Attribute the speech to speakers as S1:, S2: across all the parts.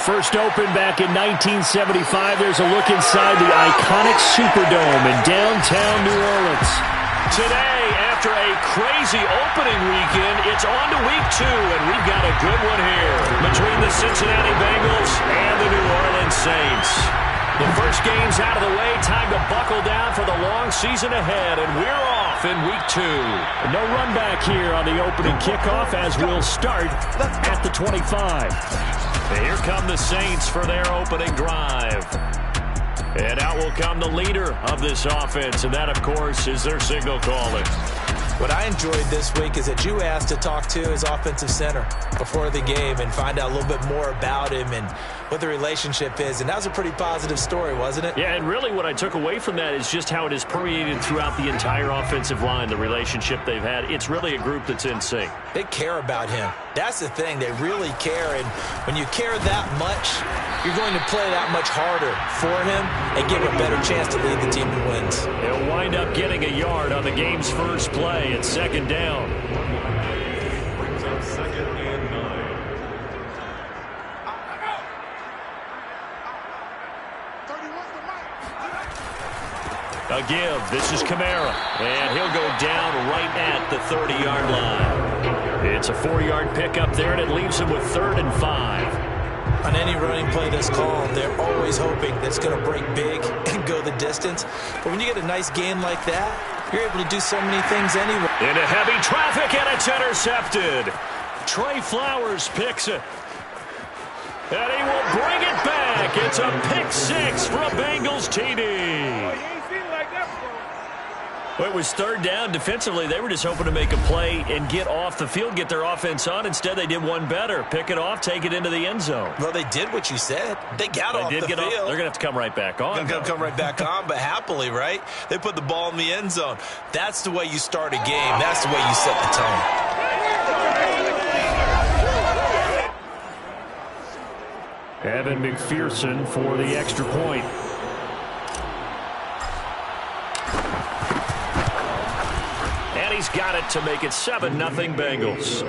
S1: first opened back in 1975. There's a look inside the iconic Superdome in downtown New Orleans.
S2: Today, after a crazy opening weekend, it's on to week 2, and we've got a good one here between the Cincinnati Bengals and the New Orleans Saints. The first game's out of the way. Time to buckle down for the long season ahead, and we're off in week 2.
S1: No run back here on the opening kickoff as we'll start at the 25.
S2: And here come the Saints for their opening drive. And out will come the leader of this offense, and that, of course, is their signal caller.
S3: What I enjoyed this week is that you asked to talk to his offensive center before the game and find out a little bit more about him and what the relationship is. And that was a pretty positive story, wasn't it?
S2: Yeah, and really what I took away from that is just how it has permeated throughout the entire offensive line, the relationship they've had. It's really a group that's in sync.
S3: They care about him. That's the thing. They really care. And when you care that much, you're going to play that much harder for him and give him a better chance to lead the team to wins.
S2: They'll wind up getting a yard on the game's first play. It's second down.
S4: Brings up 2nd and 9.
S2: A give. This is Kamara. And he'll go down right at the 30-yard line. It's a 4-yard pickup there, and it leaves him with 3rd and 5.
S3: On any running play that's called, they're always hoping that it's going to break big and go the distance. But when you get a nice gain like that, you're able to do so many things anyway.
S2: Into heavy traffic, and it's intercepted. Trey Flowers picks it. And he will bring it back. It's a pick 6 for a Bengals TD. Well, it was 3rd down. Defensively, they were just hoping to make a play and get off the field, get their offense on. Instead, they did one better. Pick it off, take it into the end zone.
S3: Well, they did what you said. They got off the field.
S2: They're going to have to come right back on.
S3: They're going to come right back on, but happily, right? They put the ball in the end zone. That's the way you start a game. That's the way you set the tone.
S1: Evan McPherson for the extra point.
S2: And he's got it to make it 7-0 Bengals.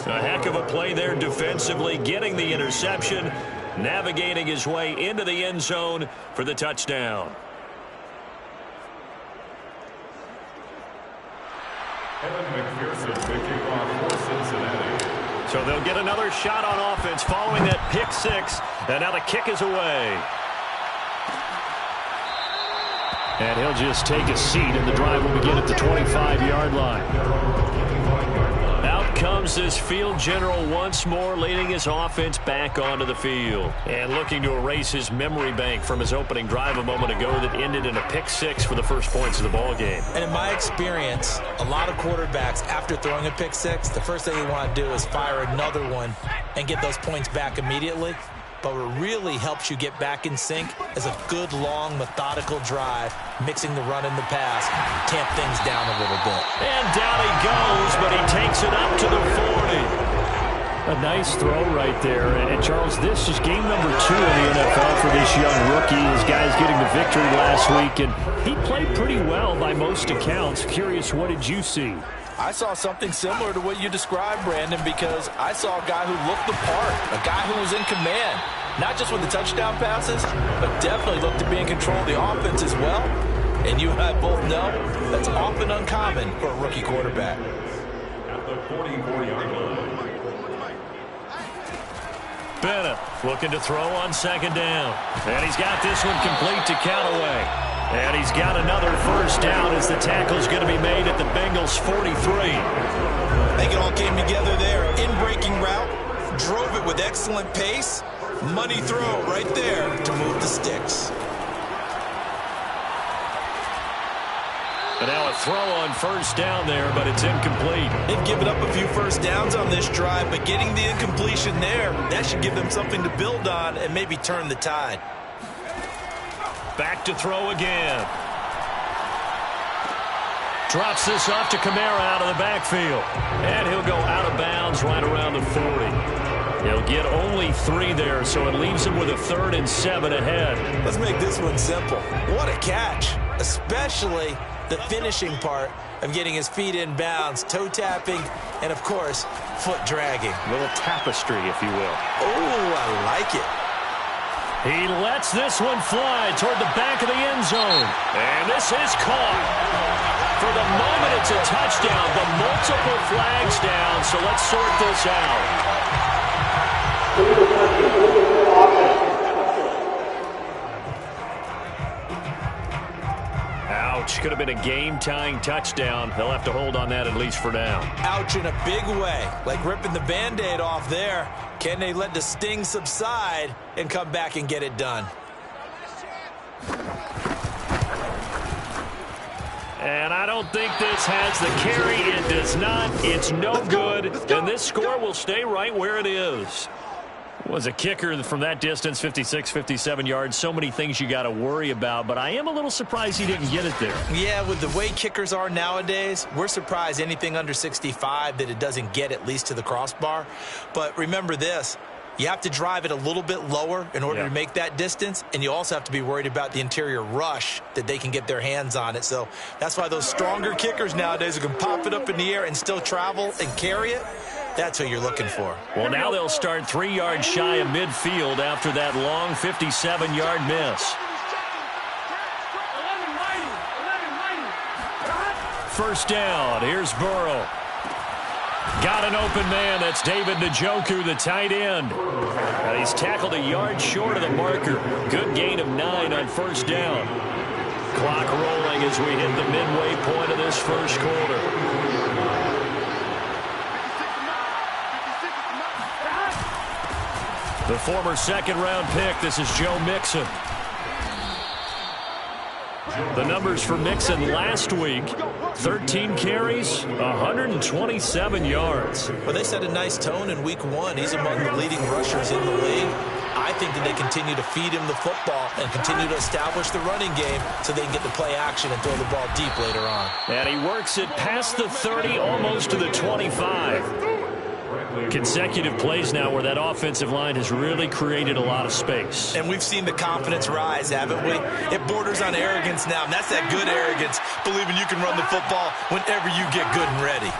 S2: A heck of a play there defensively, getting the interception, navigating his way into the end zone for the touchdown.
S4: Evan McPherson picking off for Cincinnati.
S2: So they'll get another shot on offense following that pick 6, and now the kick is away.
S1: And he'll just take a seat, and the drive will begin at the 25-yard line.
S2: Out comes this field general once more, leading his offense back onto the field. And looking to erase his memory bank from his opening drive a moment ago that ended in a pick 6 for the first points of the ball game.
S3: And in my experience, a lot of quarterbacks, after throwing a pick 6, the first thing you want to do is fire another one and get those points back immediately. But what really helps you get back in sync is a good, long, methodical drive, mixing the run and the pass, tamp things down a little bit.
S2: And down he goes, but he takes it up to the 40.
S1: A nice throw right there. And Charles, this is game number 2 in the NFL for this young rookie. His guy's getting the victory last week, and he played pretty well by most accounts. Curious, what did you see?
S3: I saw something similar to what you described, Brandon, because I saw a guy who looked the part, a guy who was in command, not just with the touchdown passes, but definitely looked to be in control of the offense as well. And you and I both know that's often uncommon for a rookie quarterback.
S4: At the 44-yard line.
S2: Bennett looking to throw on 2nd down. And he's got this one complete to Callaway. And he's got another first down as the tackle's going to be made at the Bengals' 43.
S3: I think it all came together there. In-breaking route, drove it with excellent pace. Money throw right there to move the sticks.
S2: And now a throw on first down there, but it's incomplete.
S3: They've given up a few first downs on this drive, but getting the incompletion there, that should give them something to build on and maybe turn the tide.
S2: Back to throw again. Drops this off to Kamara out of the backfield. And he'll go out of bounds right around the 40. He'll get only 3 there, so it leaves him with a 3rd and 7 ahead.
S3: Let's make this one simple. What a catch, especially the finishing part of getting his feet in bounds, toe tapping, and of course, foot dragging.
S1: A little tapestry, if you will.
S3: Oh, I like it.
S1: He lets this one fly toward the back of the end zone. And this is caught. For the moment, it's a touchdown, but multiple flags down, so let's sort this out. Ouch, could have been a game-tying touchdown. They'll have to hold on that at least for now.
S3: Ouch in a big way, like ripping the Band-Aid off there. Can they let the sting subside and come back and get it done?
S1: And I don't think this has the carry. It does not. It's no good. And this score will stay right where it is. Was a kicker from that distance, 56, 57 yards. So many things you got to worry about, but I am a little surprised he didn't get it there.
S3: Yeah, with the way kickers are nowadays, we're surprised anything under 65 that it doesn't get at least to the crossbar. But remember this, you have to drive it a little bit lower in order to make that distance, and you also have to be worried about the interior rush that they can get their hands on it. So that's why those stronger kickers nowadays who can pop it up in the air and still travel and carry it, that's what you're looking for. Well,
S1: now they'll start 3 yards shy of midfield after that long 57-yard miss. First down. Here's Burrow. Got an open man. That's David Njoku, the tight end. And he's tackled a yard short of the marker. Good gain of 9 on first down. Clock rolling as we hit the midway point of this first quarter. The former second-round pick, this is Joe Mixon. The numbers for Mixon last week, 13 carries, 127 yards.
S3: Well, they set a nice tone in week 1. He's among the leading rushers in the league. I think that they continue to feed him the football and continue to establish the running game so they can get the play action and throw the ball deep later on.
S1: And he works it past the 30, almost to the 25. Consecutive plays now where that offensive line has really created a lot of space.
S3: And we've seen the confidence rise, haven't we? It borders on arrogance now, and that's that good arrogance, believing you can run the football whenever you get good and ready.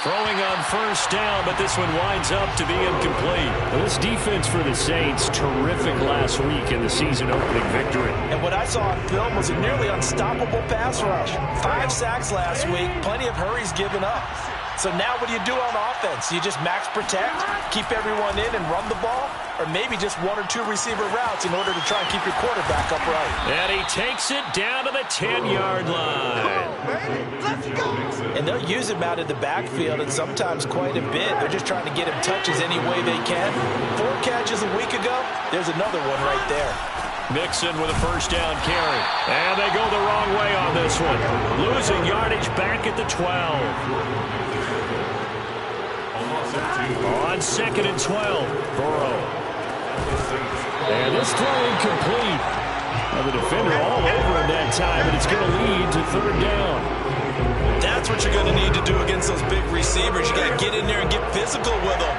S1: Throwing on first down, but this one winds up to be incomplete. Well, this defense for the Saints, terrific last week in the season-opening victory.
S3: And what I saw on film was a nearly unstoppable pass rush. 5 sacks last week, plenty of hurries given up. So now what do you do on offense? You just max protect, keep everyone in and run the ball, or maybe just 1 or 2 receiver routes in order to try and keep your quarterback upright.
S1: And he takes it down to the 10-yard line.
S3: And they'll use him out of the backfield and sometimes quite a bit. They're just trying to get him touches any way they can. 4 catches a week ago, there's another one right there.
S1: Mixon with a first down carry. And they go the wrong way on this one. Losing yardage back at the 12. On 2nd and 12, Burrow. And this throw incomplete. Now the defender all over him that time, but it's going to lead to 3rd down.
S3: That's what you're going to need to do against those big receivers. You got to get in there and get physical with them.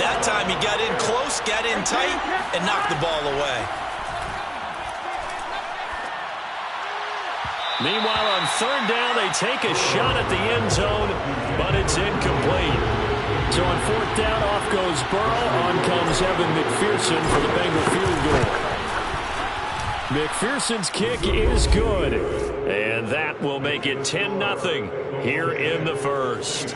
S3: That time he got in close, got in tight, and knocked the ball away.
S1: Meanwhile, on 3rd down, they take a shot at the end zone, but it's incomplete. So on 4th down, off goes Burrow. On comes Evan McPherson for the Bengal field goal. McPherson's kick is good. And that will make it 10-0 here in the first.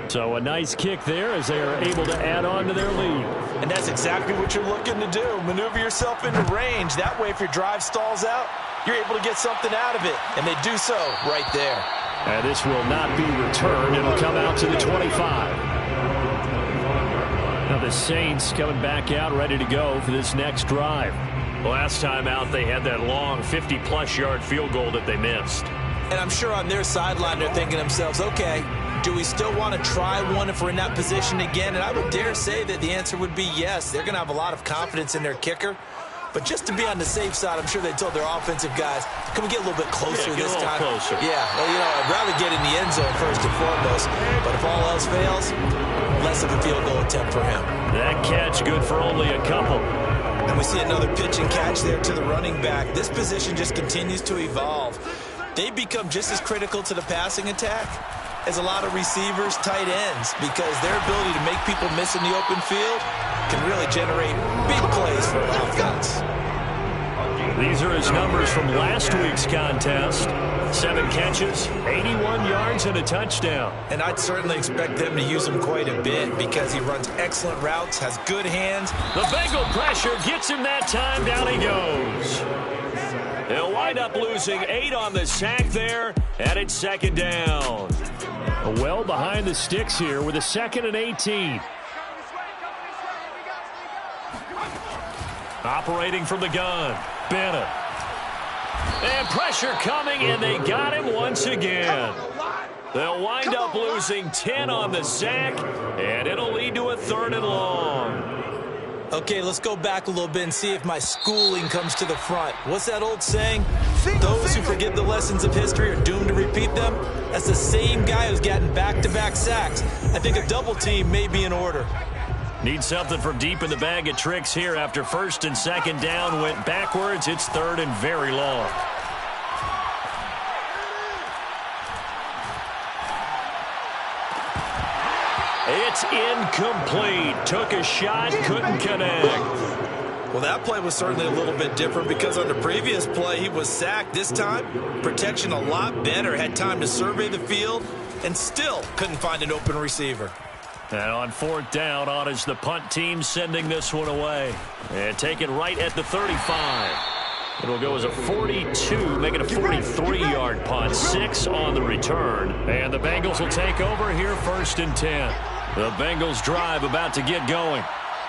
S1: So a nice kick there as they are able to add on to their lead.
S3: And that's exactly what you're looking to do. Maneuver yourself into range. That way, if your drive stalls out, you're able to get something out of it. And they do so right there.
S1: And this will not be returned. It'll come out to the 25. Now the Saints coming back out ready to go for this next drive. Last time out, they had that long 50-plus yard field goal that they missed.
S3: And I'm sure on their sideline they're thinking to themselves, okay, do we still want to try one if we're in that position again? And I would dare say that the answer would be yes. They're going to have a lot of confidence in their kicker. But just to be on the safe side, I'm sure they told their offensive guys, can we get a little bit closer this time?
S1: Closer.
S3: Yeah, well, you know, I'd rather get in the end zone first and foremost. But if all else fails, less of a field goal attempt for him.
S1: That catch good for only a couple.
S3: And we see another pitch and catch there to the running back. This position just continues to evolve. they become just as critical to the passing attack as a lot of receivers, tight ends, because their ability to make people miss in the open field can really generate big plays for an offense.
S1: These are his numbers from last week's contest. 7 catches, 81 yards, and a touchdown.
S3: And I'd certainly expect them to use him quite a bit because he runs excellent routes, has good hands.
S1: The Bengal pressure gets him that time. Down he goes. He'll wind up losing 8 on the sack there, and it's 2nd down. Well behind the sticks here with a 2nd and 18. Operating from the gun, Bennett. And pressure coming, and they got him once again. They'll wind up losing 10 on the sack, and it'll lead to a 3rd and long.
S3: Okay, let's go back a little bit and see if my schooling comes to the front. What's that old saying? Those who forget the lessons of history are doomed to repeat them. That's the same guy who's gotten back-to-back sacks. I think a double team may be in order.
S1: Need something from deep in the bag of tricks here after 1st and 2nd down went backwards. It's 3rd and very long. It's incomplete. Took a shot, couldn't connect.
S3: Well, that play was certainly a little bit different because on the previous play, he was sacked. This time, protection a lot better. Had time to survey the field and still couldn't find an open receiver.
S1: And on 4th down, on is the punt team sending this one away. And taken right at the 35. It'll go as a 42, make it a 43-yard punt. 6 on the return. And the Bengals will take over here 1st and 10. The Bengals drive about to get going.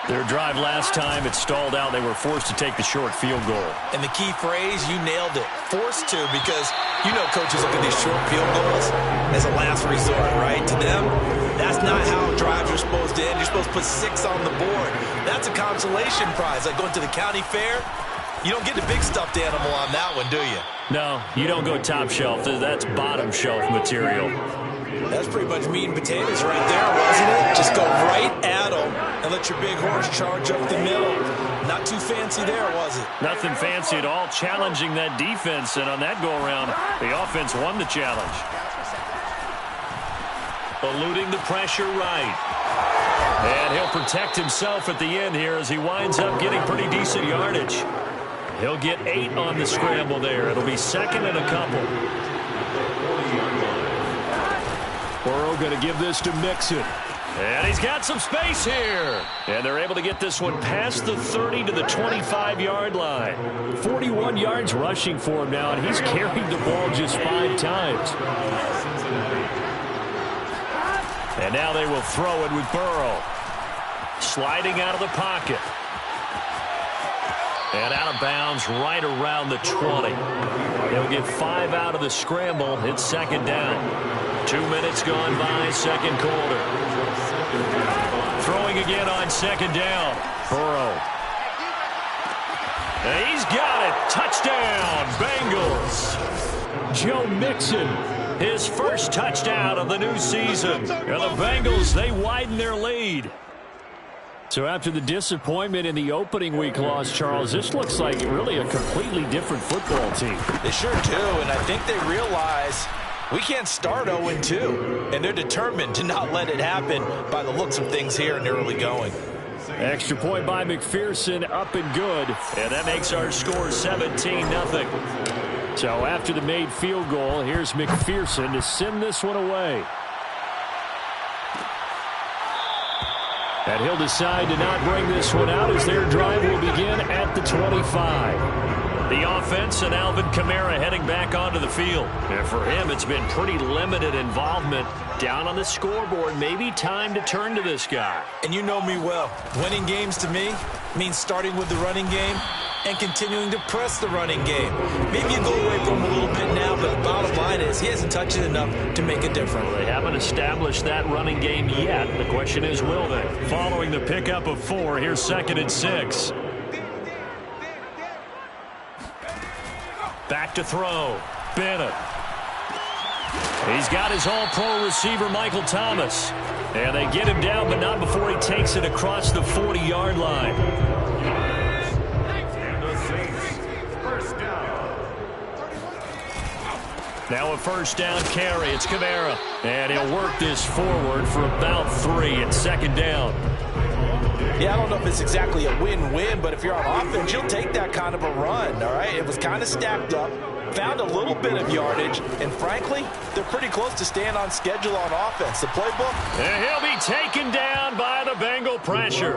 S1: Their drive last time, it stalled out. They were forced to take the short field goal.
S3: And the key phrase, you nailed it. Forced to, because you know coaches look at these short field goals as a last resort, right? To them, that's not how drives are supposed to end. You're supposed to put 6 on the board. That's a consolation prize. Like going to the county fair, you don't get the big stuffed animal on that one, do you?
S1: No, you don't go top shelf. That's bottom shelf material.
S3: That's pretty much meat and potatoes right there, wasn't it? Just go right at them and let your big horse charge up the middle. Not too fancy there, was it?
S1: Nothing fancy at all, challenging that defense, and on that go-around, the offense won the challenge. Eluding the pressure right. And he'll protect himself at the end here as he winds up getting pretty decent yardage. He'll get 8 on the scramble there. It'll be 2nd and a couple. Burrow going to give this to Mixon. And he's got some space here. And they're able to get this one past the 30 to the 25-yard line. 41 yards rushing for him now, and he's carried the ball just 5 times. And now they will throw it with Burrow. Sliding out of the pocket. And out of bounds right around the 20. He'll get 5 out of the scramble. It's 2nd down. 2 minutes gone by, 2nd quarter. Throwing again on 2nd down. Burrow. And he's got it. Touchdown, Bengals. Joe Mixon, his first touchdown of the new season. And the Bengals, they widen their lead. So after the disappointment in the opening week loss, Charles, this looks like really a completely different football team.
S3: They sure do, and I think they realize we can't start 0-2, and they're determined to not let it happen by the looks of things here in the early going.
S1: Extra point by McPherson, up and good, and that makes our score 17-0. So after the made field goal, here's McPherson to send this one away. And he'll decide to not bring this one out as their drive will begin at the 25. The offense and Alvin Kamara heading back onto the field. And for him, it's been pretty limited involvement. Down on the scoreboard, maybe time to turn to this guy.
S3: And you know me well. Winning games to me means starting with the running game and continuing to press the running game. Maybe you go away from him a little bit now, but the bottom line is he hasn't touched it enough to make a difference.
S1: They haven't established that running game yet. The question is, will they? Following the pickup of 4, here's 2nd and 6. Back to throw. Bennett. He's got his all-pro receiver, Michael Thomas. And they get him down, but not before he takes it across the 40-yard line. Now a first down carry. It's Kamara. And he'll work this forward for about 3 at second down.
S3: Yeah, I don't know if it's exactly a win-win, but if you're on offense, you'll take that kind of a run, all right? It was kind of stacked up, found a little bit of yardage, and frankly, they're pretty close to staying on schedule on offense. The playbook.
S1: And he'll be taken down by the Bengal pressure.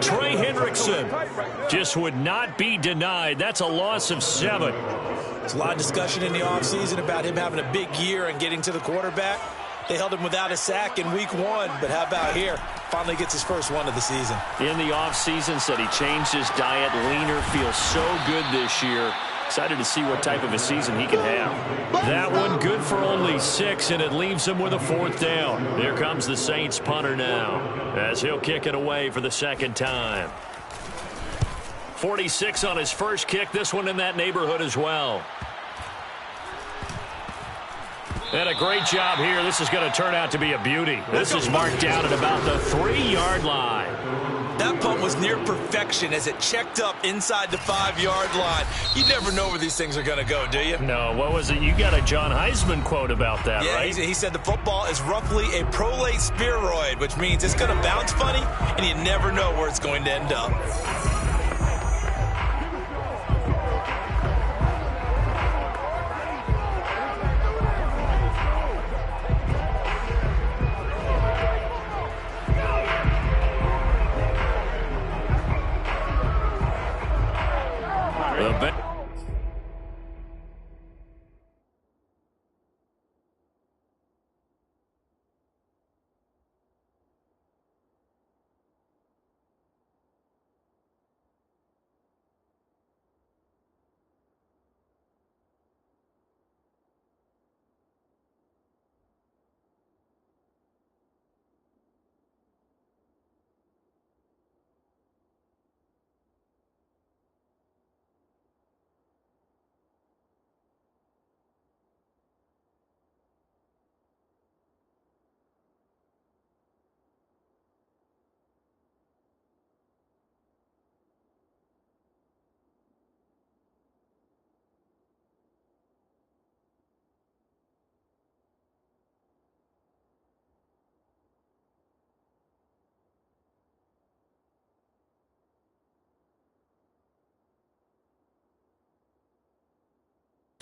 S1: Trey Hendrickson just would not be denied. That's a loss of 7.
S3: There's a lot of discussion in the offseason about him having a big year and getting to the quarterback. They held him without a sack in week 1, but how about here? Finally gets his first one of the season.
S1: In the offseason, said he changed his diet, leaner, feels so good this year. Excited to see what type of a season he can have. That one good for only 6, and it leaves him with a 4th down. Here comes the Saints punter now, as he'll kick it away for the second time. 46 on his first kick, this one in that neighborhood as well. And a great job here. This is going to turn out to be a beauty. This is marked down at about the 3-yard line.
S3: That punt was near perfection as it checked up inside the 5-yard line. You never know where these things are going to go, do you?
S1: No, what was it? You got a John Heisman quote about that,
S3: yeah,
S1: right?
S3: He said the football is roughly a prolate spheroid, which means it's going to bounce funny, and you never know where it's going to end up.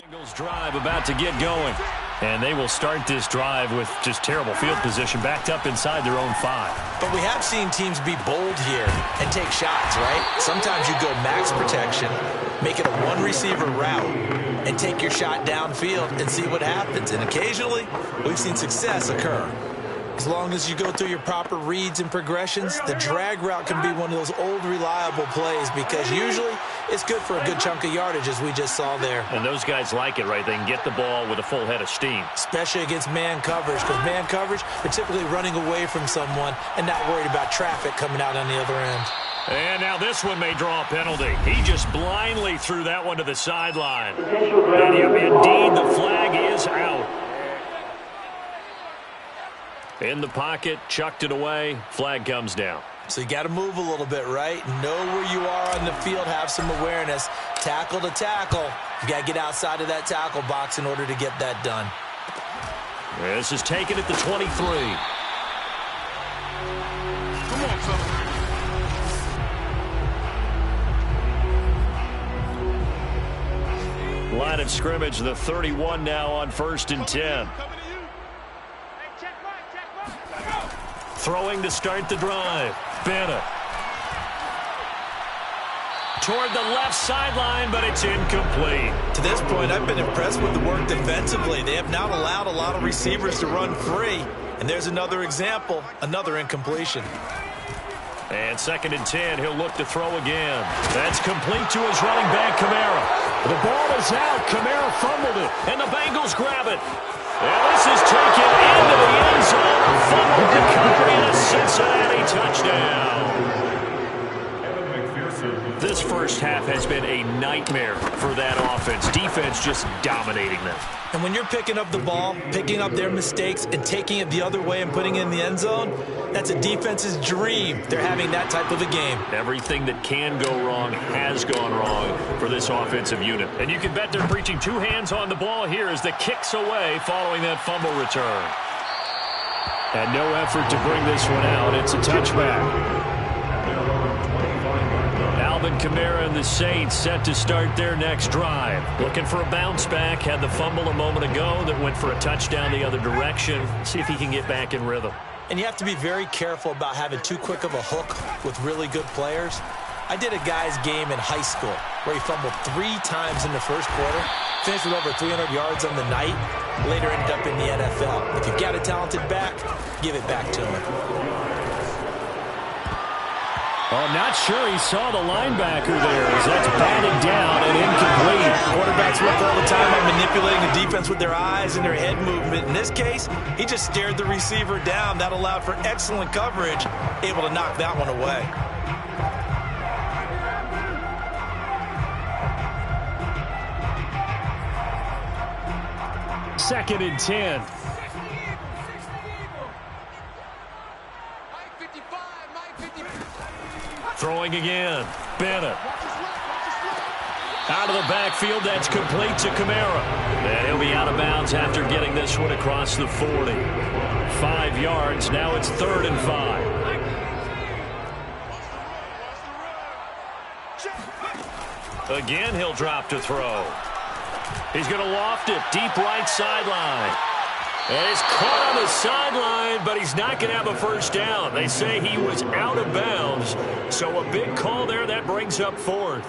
S1: Bengals drive about to get going. And they will start this drive with just terrible field position, backed up inside their own 5.
S3: But we have seen teams be bold here and take shots, right? Sometimes you go max protection, make it a one-receiver route, and take your shot downfield and see what happens. And occasionally, we've seen success occur. As long as you go through your proper reads and progressions, the drag route can be one of those old reliable plays because usually it's good for a good chunk of yardage, as we just saw there.
S1: And those guys like it, right? They can get the ball with a full head of steam.
S3: Especially against man coverage, because man coverage, they're typically running away from someone and not worried about traffic coming out on the other end.
S1: And now this one may draw a penalty. He just blindly threw that one to the sideline. And indeed, the flag is out. In the pocket, chucked it away, flag comes down.
S3: So you got to move a little bit, right? Know where you are on the field, have some awareness. Tackle to tackle. You got to get outside of that tackle box in order to get that done.
S1: This is taken at the 23. Come on, son. Line of scrimmage, the 31 now on 1st and 10. Throwing to start the drive. Bennett. Toward the left sideline, but it's incomplete.
S3: To this point, I've been impressed with the work defensively. They have not allowed a lot of receivers to run free. And there's another example, another incompletion.
S1: And 2nd and 10, he'll look to throw again. That's complete to his running back, Kamara. The ball is out. Kamara fumbled it, and the Bengals grab it. And this is taken into the end zone. A fumble recovery and a Cincinnati touchdown.
S4: Evan McPherson
S1: This first half has been a nightmare for that offense. Defense just dominating them.
S3: And when you're picking up the ball, picking up their mistakes, and taking it the other way and putting it in the end zone, that's a defense's dream. They're having that type of a game.
S1: Everything that can go wrong has gone wrong for this offensive unit. And you can bet they're preaching two hands on the ball here as the kick's away following that fumble return. And no effort to bring this one out. It's a touchback. Alvin Kamara and the Saints set to start their next drive. Looking for a bounce back. Had the fumble a moment ago that went for a touchdown the other direction. See if he can get back in rhythm.
S3: And you have to be very careful about having too quick of a hook with really good players. I did a guy's game in high school where he fumbled 3 times in the first quarter, finished with over 300 yards on the night, later ended up in the NFL. If you've got a talented back, give it back to him.
S1: Oh, not sure he saw the linebacker there as that's batted down and incomplete.
S3: Quarterbacks work all the time on manipulating the defense with their eyes and their head movement. In this case, he just stared the receiver down. That allowed for excellent coverage, able to knock that one away.
S1: Second and 10. Throwing again. Bennett. Out of the backfield, that's complete to Kamara. And he'll be out of bounds after getting this one across the 40. 5 yards, now it's 3rd and 5. Again, he'll drop to throw. He's going to loft it, deep right sideline. And he's caught on the sideline, but he's not going to have a first down. They say he was out of bounds. So a big call there. That brings up 4th.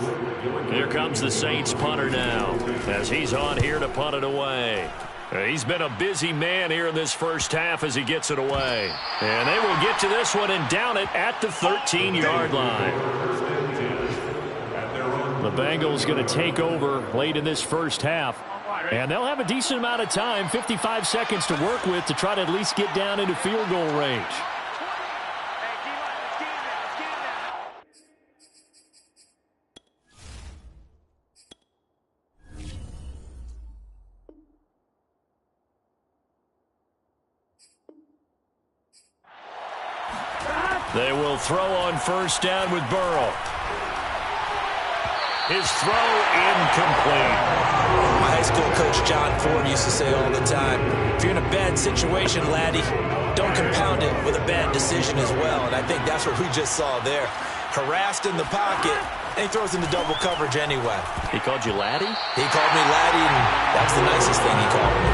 S1: Here comes the Saints punter now as he's on here to punt it away. He's been a busy man here in this first half as he gets it away. And they will get to this one and down it at the 13-yard line. The Bengals going to take over late in this first half. And they'll have a decent amount of time, 55 seconds to work with to try to at least get down into field goal range. They will throw on first down with Burrow. His throw incomplete.
S3: My high school coach John Ford used to say all the time, if you're in a bad situation, laddie, don't compound it with a bad decision as well. And I think that's what we just saw there. Harassed in the pocket, and he throws into double coverage anyway.
S1: He called you laddie?
S3: He called me laddie, and that's the nicest thing he called me.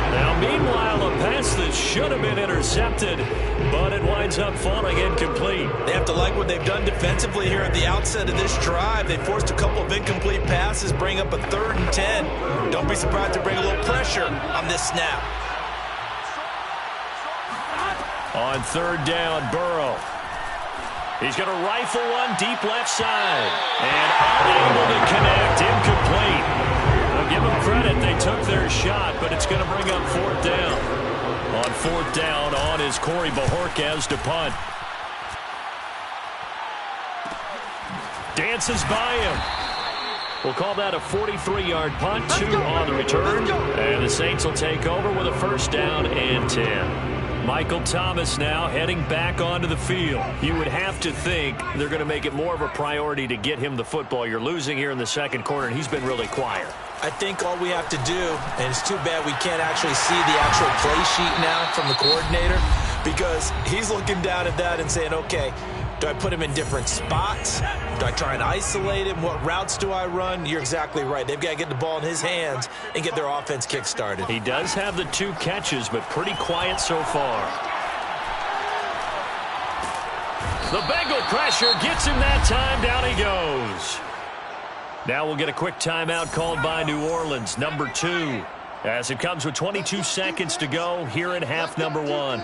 S1: Now, meanwhile, a pass that should have been intercepted, but it winds up falling incomplete.
S3: They have to like what they've done defensively here at the outset of this drive. They forced a couple of incomplete passes, bring up a 3rd and 10. Don't be surprised to bring a little pressure on this snap.
S1: On 3rd down, Burrow. He's going to rifle one deep left side. And unable to connect, incomplete. Well, give them credit, they took their shot, but it's going to bring up 4th down. On 4th down, on is Corey Bajorquez to punt. Dances by him. We'll call that a 43-yard punt, 2 on the return. And the Saints will take over with a 1st down and 10. Michael Thomas now heading back onto the field. You would have to think they're going to make it more of a priority to get him the football. You're losing here in the second quarter, and he's been really quiet.
S3: I think all we have to do, and it's too bad we can't actually see the actual play sheet now from the coordinator, because he's looking down at that and saying, okay, do I put him in different spots? Do I try and isolate him? What routes do I run? You're exactly right. They've got to get the ball in his hands and get their offense kick-started.
S1: He does have the 2 catches, but pretty quiet so far. The Bengal pressure gets him that time. Down he goes. Now we'll get a quick timeout called by New Orleans, number 2, as it comes with 22 seconds to go here in half number 1.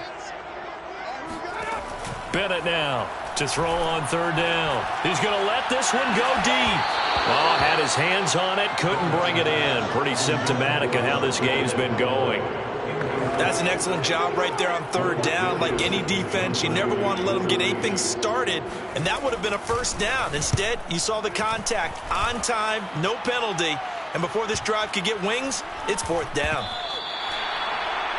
S1: Bennett now to throw on 3rd down. He's going to let this one go deep. Oh, had his hands on it, couldn't bring it in. Pretty symptomatic of how this game's been going.
S3: That's an excellent job right there on third down. Like any defense, you never want to let them get anything started, and that would have been a first down. Instead, you saw the contact on time, no penalty, and before this drive could get wings, it's fourth down.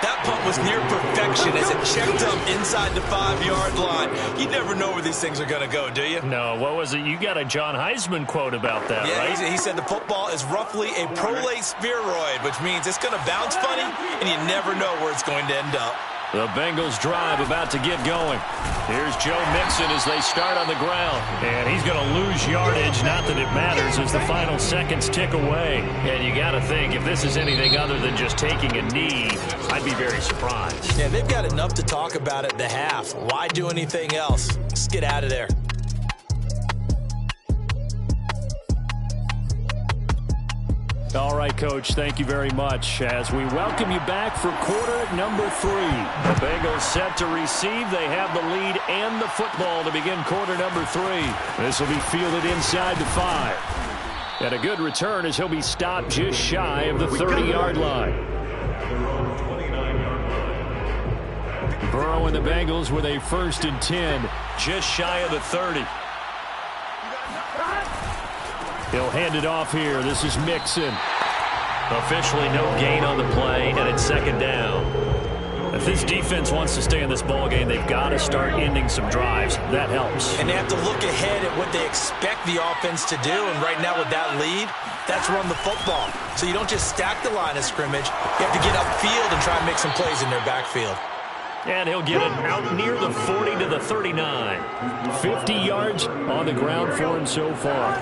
S3: That punt was near perfection as it checked up inside the 5-yard line. You never know where these things are going to go, do you?
S1: No, what was it? You got a John Heisman quote about that,
S3: yeah,
S1: right?
S3: He said the football is roughly a prolate spheroid, which means it's going to bounce funny, and you never know where it's going to end up.
S1: The Bengals drive about to get going. Here's Joe Mixon as they start on the ground. And he's going to lose yardage, not that it matters, as the final seconds tick away. And you got to think, if this is anything other than just taking a knee, I'd be very surprised.
S3: Yeah, they've got enough to talk about at the half. Why do anything else? Just get out of there.
S1: All right, Coach, thank you very much. As we welcome you back for quarter number 3. The Bengals set to receive. They have the lead and the football to begin quarter number 3. This will be fielded inside the 5. And a good return as he'll be stopped just shy of the 30-yard line. Burrow and the Bengals with a 1st and 10, just shy of the 30. He'll hand it off here. This is Mixon. Officially no gain on the play, and it's 2nd down. If this defense wants to stay in this ballgame, they've got to start ending some drives. That helps.
S3: And they have to look ahead at what they expect the offense to do, and right now with that lead, that's run the football. So you don't just stack the line of scrimmage. You have to get upfield and try and make some plays in their backfield.
S1: And he'll get it out near the 40 to the 39. 50 yards on the ground for him so far.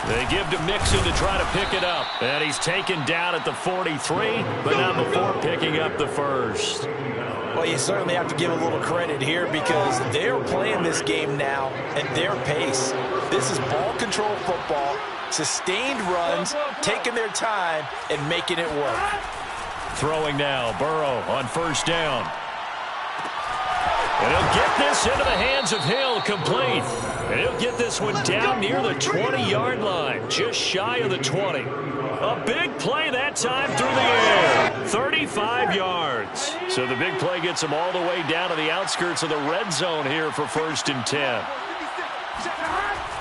S1: They give to Mixon to try to pick it up. And he's taken down at the 43, but not before picking up the 1st.
S3: Well, you certainly have to give a little credit here because they're playing this game now at their pace. This is ball control football, sustained runs, taking their time, and making it work.
S1: Throwing now, Burrow on 1st down. And he'll get this into the hands of Hill, complete. And he'll get this one down near the 20-yard line, just shy of the 20. A big play that time through the air, 35 yards. So the big play gets him all the way down to the outskirts of the red zone here for 1st and 10.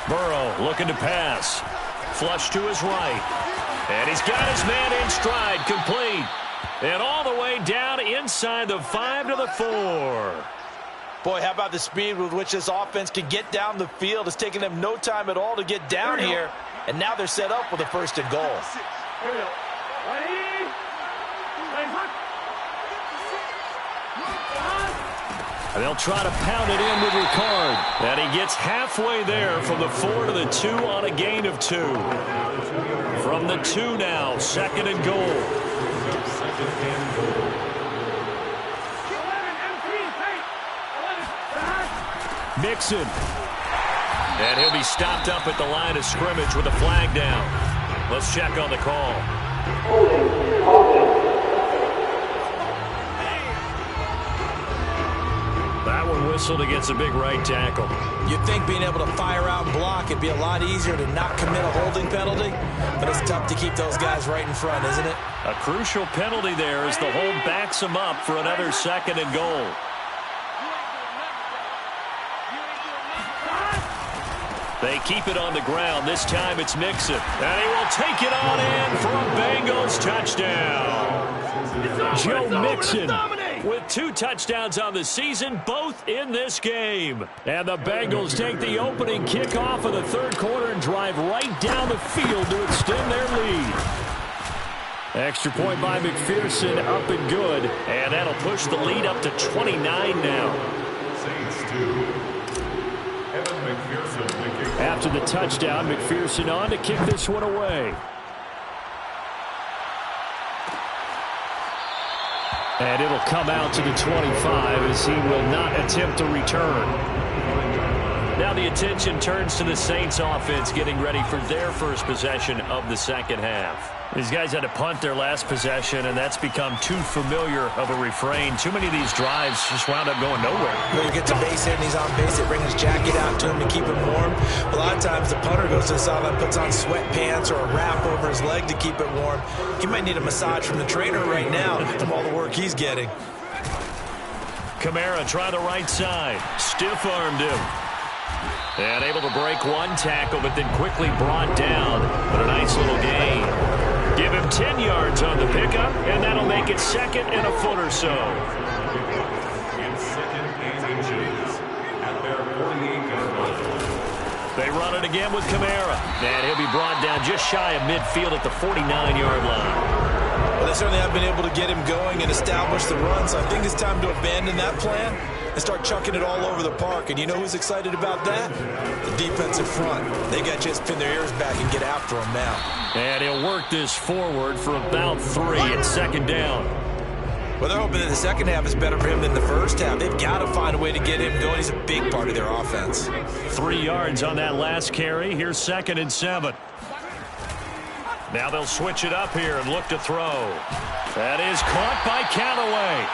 S1: Burrow looking to pass. Flush to his right. And he's got his man in stride, complete. And all the way down inside the 5 to the 4.
S3: Boy, how about the speed with which this offense can get down the field? It's taken them no time at all to get down here. And now they're set up with a 1st and goal.
S1: And they'll try to pound it in with Ricard. And he gets halfway there from the 4 to the 2 on a gain of 2. From the 2 now, 2nd and goal. Mixon. And he'll be stopped up at the line of scrimmage with a flag down. Let's check on the call. That one whistled against a big right tackle.
S3: You'd think being able to fire out and block, it'd be a lot easier to not commit a holding penalty, but it's tough to keep those guys right in front, isn't it?
S1: A crucial penalty there as the hold backs him up for another 2nd and goal. They keep it on the ground. This time it's Mixon. And he will take it on in for a Bengals touchdown. Joe Mixon with 2 touchdowns on the season, both in this game. And the Bengals take the opening kickoff of the 3rd quarter and drive right down the field to extend their lead. Extra point by McPherson, up and good. And that'll push the lead up to 29 now. After the touchdown, McPherson on to kick this one away. And it'll come out to the 25 as he will not attempt to return.
S2: Now the attention turns to the Saints offense getting ready for their first possession of the second half.
S1: These guys had to punt their last possession, and that's become too familiar of a refrain. Too many of these drives just wound up going nowhere.
S3: When he gets a base hit and he's on base, they bring his jacket out to him to keep him warm. A lot of times the punter goes to the sideline, puts on sweatpants or a wrap over his leg to keep it warm. He might need a massage from the trainer right now from all the work he's getting.
S2: Kamara try the right side. Stiff-armed him. And able to break one tackle, but then quickly brought down. But a nice little gain. Give him 10 yards on the pickup, and that'll make it second and a foot or so.
S4: In second and inches at their 48-yard line.
S2: They run it again with Kamara. And he'll be brought down just shy of midfield at the 49-yard line.
S3: Well, they certainly have been able to get him going and establish the run, so I think it's time to abandon that plan and start chucking it all over the park. And you know who's excited about that? The defensive front. They got to just pin their ears back and get after him now.
S2: And he'll work this forward for about 3 at second down.
S3: Well, they're hoping that the second half is better for him than the first half. They've got to find a way to get him going. He's a big part of their offense.
S2: 3 yards on that last carry. Here's 2nd and 7. Now they'll switch it up here and look to throw. That is caught by Callaway.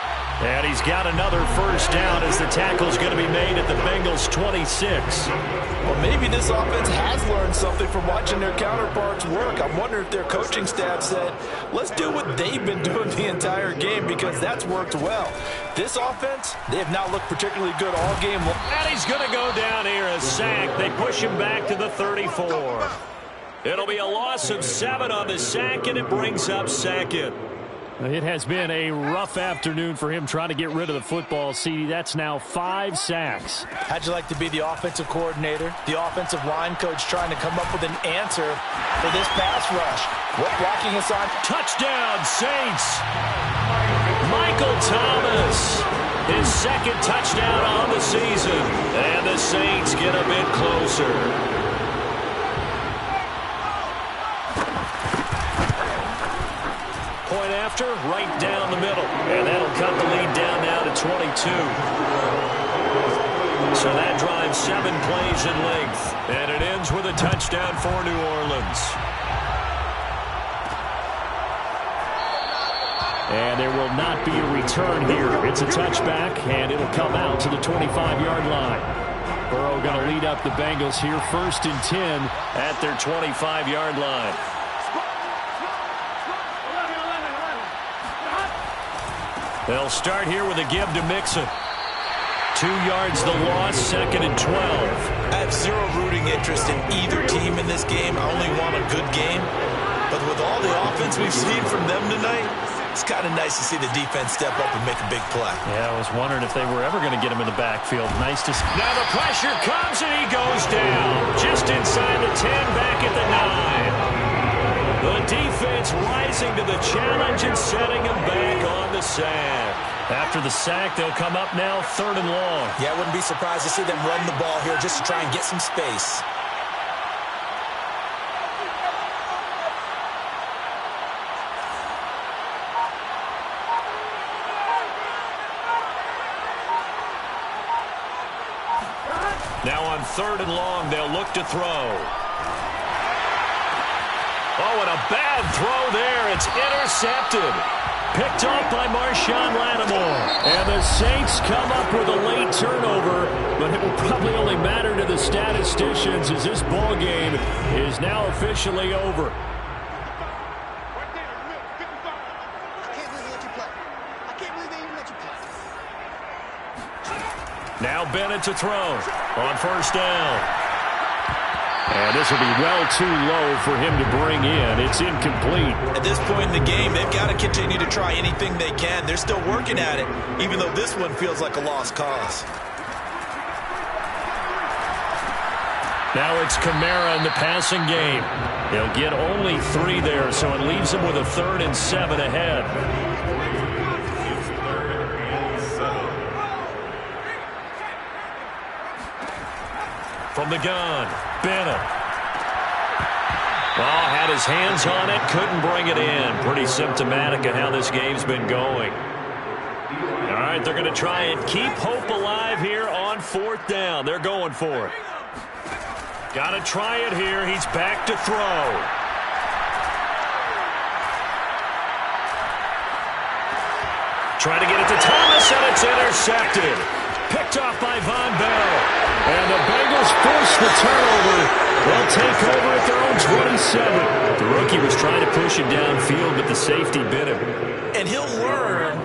S2: And he's got another first down as the tackle's going to be made at the Bengals' 26.
S3: Well, maybe this offense has learned something from watching their counterparts work. I'm wondering if their coaching staff said, let's do what they've been doing the entire game, because that's worked well. This offense, they have not looked particularly good all game long.
S2: And he's going to go down here, a sack. They push him back to the 34. It'll be a loss of 7 on the sack, and it brings up 2nd.
S1: It has been a rough afternoon for him trying to get rid of the football. See, that's now 5 sacks.
S3: How'd you like to be the offensive coordinator, the offensive line coach, trying to come up with an answer for this pass rush? What blocking is on?
S2: Touchdown, Saints! Michael Thomas, his 2nd touchdown on the season. And the Saints get a bit closer. Point after, right down the middle. And that'll cut the lead down now to 22. So that drives 7 plays in length. And it ends with a touchdown for New Orleans.
S1: And there will not be a return here. It's a touchback, and it'll come out to the 25-yard line. Burrow going to lead up the Bengals here, 1st and 10
S2: at their 25-yard line. They'll start here with a give to Mixon. 2 yards the loss, 2nd and 12.
S3: I have zero rooting interest in either team in this game. I only want a good game. But with all the offense we've seen from them tonight, it's kind of nice to see the defense step up and make a big play.
S1: Yeah, I was wondering if they were ever going to get him in the backfield. Nice to see.
S2: Now the pressure comes and he goes down. Just inside the 10, back at the 9. The defense rising to the challenge and setting him back on the sack.
S1: After the sack, they'll come up now 3rd and long.
S3: Yeah, I wouldn't be surprised to see them run the ball here just to try and get some space.
S2: Now on 3rd and long, they'll look to throw. Oh, and a bad throw there. It's intercepted. Picked off by Marshawn Lattimore.
S1: And the Saints come up with a late turnover, but it will probably only matter to the statisticians as this ball game is now officially over.
S2: Now Bennett to throw on 1st down.
S1: And this will be well too low for him to bring in. It's incomplete.
S3: At this point in the game, they've got to continue to try anything they can. They're still working at it, even though this one feels like a lost cause.
S2: Now it's Kamara in the passing game. He'll get only 3 there, so it leaves him with a 3rd and 7 ahead. From the gun, Bennett. Oh, had his hands on it, couldn't bring it in. Pretty symptomatic of how this game's been going. All right, they're going to try and keep hope alive here on 4th down. They're going for it. Got to try it here. He's back to throw. Trying to get it to Thomas, and it's intercepted. Picked off by Von Bell. And the Bengals force the turnover. They'll take over at their own 27. The rookie was trying to push it downfield, but the safety bit him.
S3: And he'll learn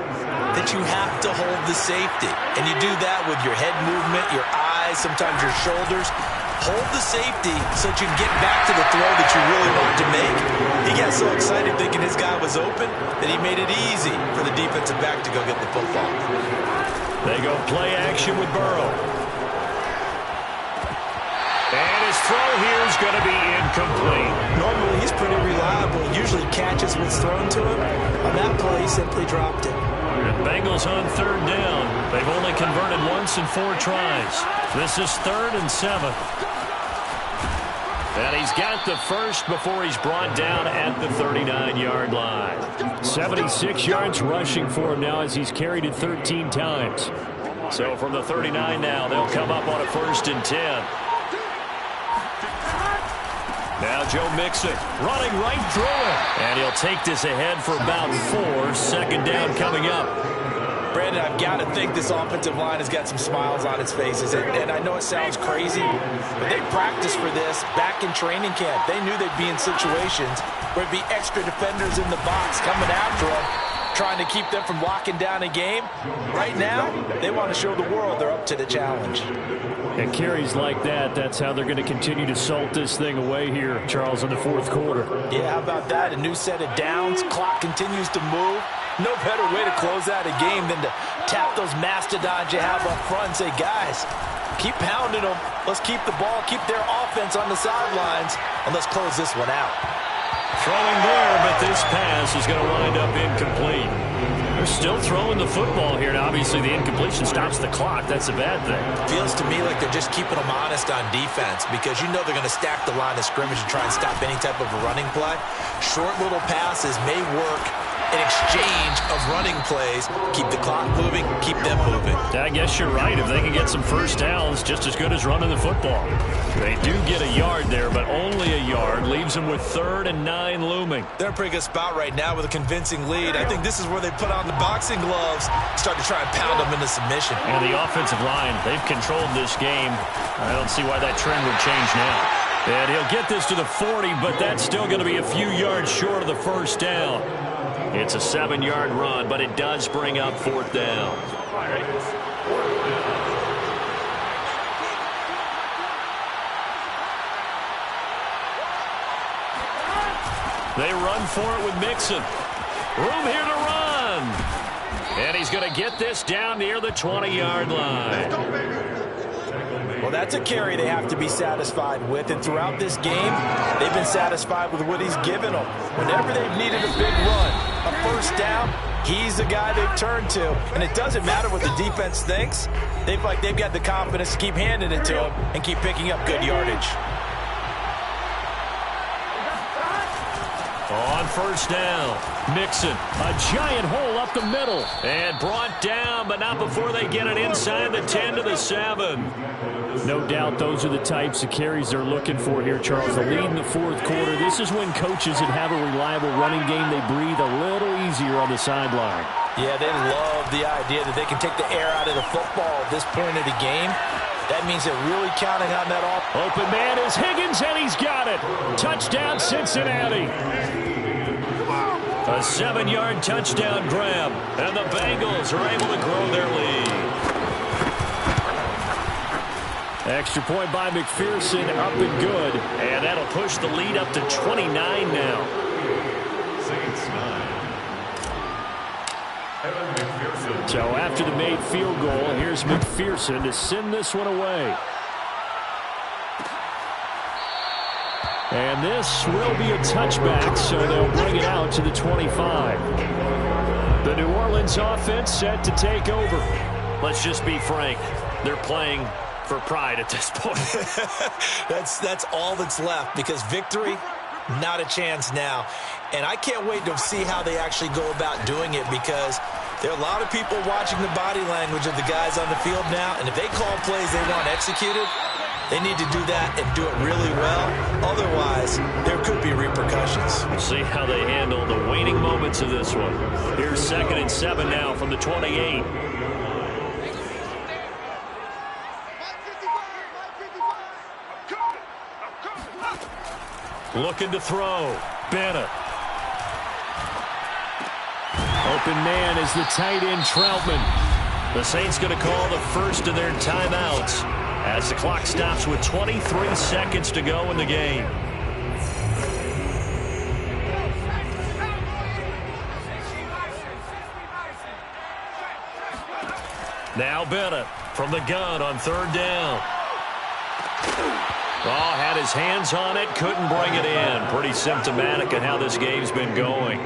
S3: that you have to hold the safety. And you do that with your head movement, your eyes, sometimes your shoulders. Hold the safety so that you can get back to the throw that you really want to make. He got so excited thinking his guy was open that he made it easy for the defensive back to go get the football.
S2: They go play action with Burrow. And his throw here is going to be incomplete.
S3: Normally he's pretty reliable. Usually catches what's thrown to him. On that play, he simply dropped it.
S2: The Bengals on 3rd down. They've only converted once in 4 tries. This is 3rd and 7. And he's got the first before he's brought down at the 39-yard line. 76 yards rushing for him now as he's carried it 13 times. So from the 39 now, they'll come up on a 1st and 10. Now Joe Mixon running right through it. And he'll take this ahead for about 4. 2nd down coming up.
S3: Brandon, I've got to think this offensive line has got some smiles on its faces. And I know it sounds crazy, but they practiced for this back in training camp. They knew they'd be in situations where it'd be extra defenders in the box coming after them, trying to keep them from locking down a game. Right now, they want to show the world they're up to the challenge.
S1: And carries like that, that's how they're going to continue to salt this thing away here, Charles, in the 4th quarter.
S3: Yeah, how about that? A new set of downs. Clock continues to move. No better way to close out a game than to tap those mastodons you have up front and say, guys, keep pounding them. Let's keep the ball, keep their offense on the sidelines, and let's close this one out.
S2: Throwing there, but this pass is going to wind up incomplete. They're still throwing the football here, and obviously the incompletion stops the clock. That's a bad thing.
S3: Feels to me like they're just keeping them honest on defense because you know they're going to stack the line of scrimmage and try and stop any type of a running play. Short little passes may work in exchange of running plays. Keep the clock moving, keep them moving.
S1: I guess you're right. If they can get some 1st downs, just as good as running the football. They do get a yard there, but only a yard. Leaves them with 3rd and 9 looming.
S3: They're in a pretty good spot right now with a convincing lead. I think this is where they put on the boxing gloves, start to try and pound them into submission.
S1: And the offensive line, they've controlled this game. I don't see why that trend would change now.
S2: And he'll get this to the 40, but that's still going to be a few yards short of the 1st down. It's a 7-yard run, but it does bring up 4th down. They run for it with Mixon. Room here to run. And he's going to get this down near the 20-yard line.
S3: Well, that's a carry they have to be satisfied with. And throughout this game, they've been satisfied with what he's given them. Whenever they've needed a big run, a 1st down, he's the guy they've turned to. And it doesn't matter what the defense thinks. They've got the confidence to keep handing it to him and keep picking up good yardage.
S2: On 1st down, Mixon, a giant hole up the middle. And brought down, but not before they get it inside the 10 to the 7.
S1: No doubt those are the types of carries they're looking for here, Charles. The lead in the 4th quarter. This is when coaches that have a reliable running game, they breathe a little easier on the sideline.
S3: Yeah, they love the idea that they can take the air out of the football at this point of the game. That means they're really counting on that off.
S1: Open man is Higgins, and he's got it. Touchdown, Cincinnati.
S2: A 7-yard touchdown grab, and the Bengals are able to grow their lead.
S1: Extra point by McPherson, up and good.
S2: And that'll push the lead up to 29 now.
S4: Saints 9.
S1: So after the made field goal, here's McPherson to send this one away. And this will be a touchback, so they'll bring it out to the 25. The New Orleans offense set to take over.
S2: Let's just be frank. They're playing for pride at this point.
S3: That's all that's left because victory, not a chance now. And I can't wait to see how they actually go about doing it because There are a lot of people watching the body language of the guys on the field now, and if they call plays they want executed, they need to do that and do it really well. Otherwise, there could be repercussions.
S1: We'll see how they handle the waning moments of this one. Here's 2nd and 7 now from the 28. Looking to throw. Bennett. Open man is the tight end, Troutman. The Saints going to call the first of their timeouts as the clock stops with 23 seconds to go in the game. Now Bennett from the gun on 3rd down. Oh, had his hands on it, couldn't bring it in. Pretty symptomatic of how this game's been going.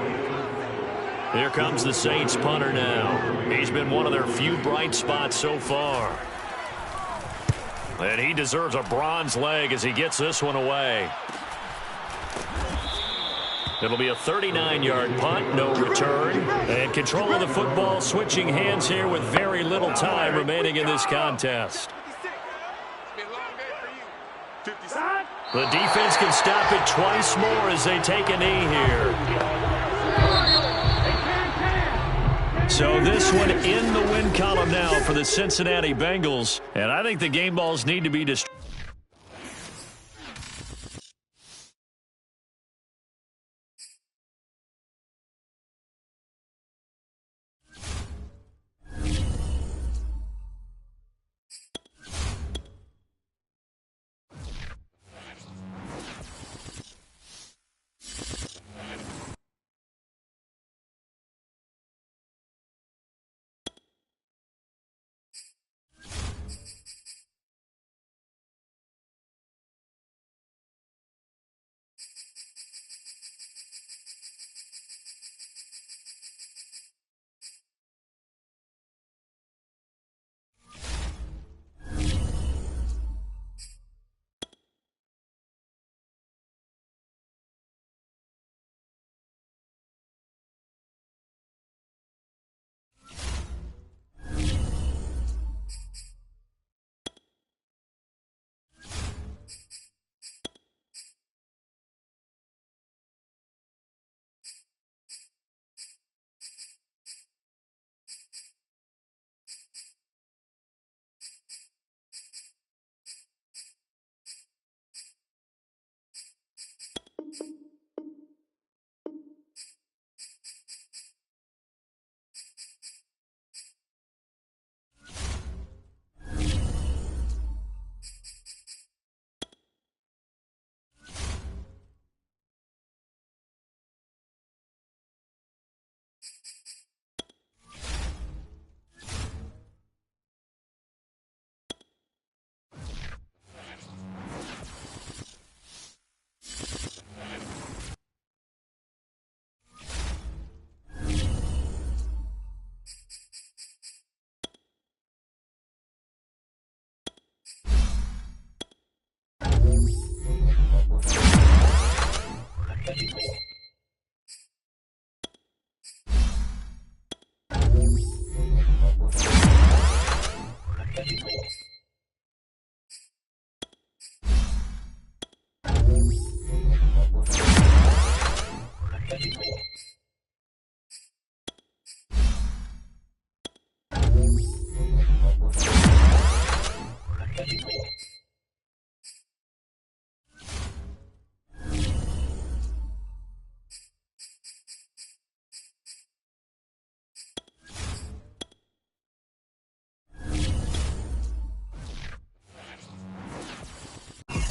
S1: Here comes the Saints punter now. He's been one of their few bright spots so far. And he deserves a bronze leg as he gets this one away. It'll be a 39-yard punt, no return. And control of the football switching hands here with very little time remaining in this contest. The defense can stop it twice more as they take a knee here. So this one in the win column now for the Cincinnati Bengals. And I think the game balls need to be destroyed.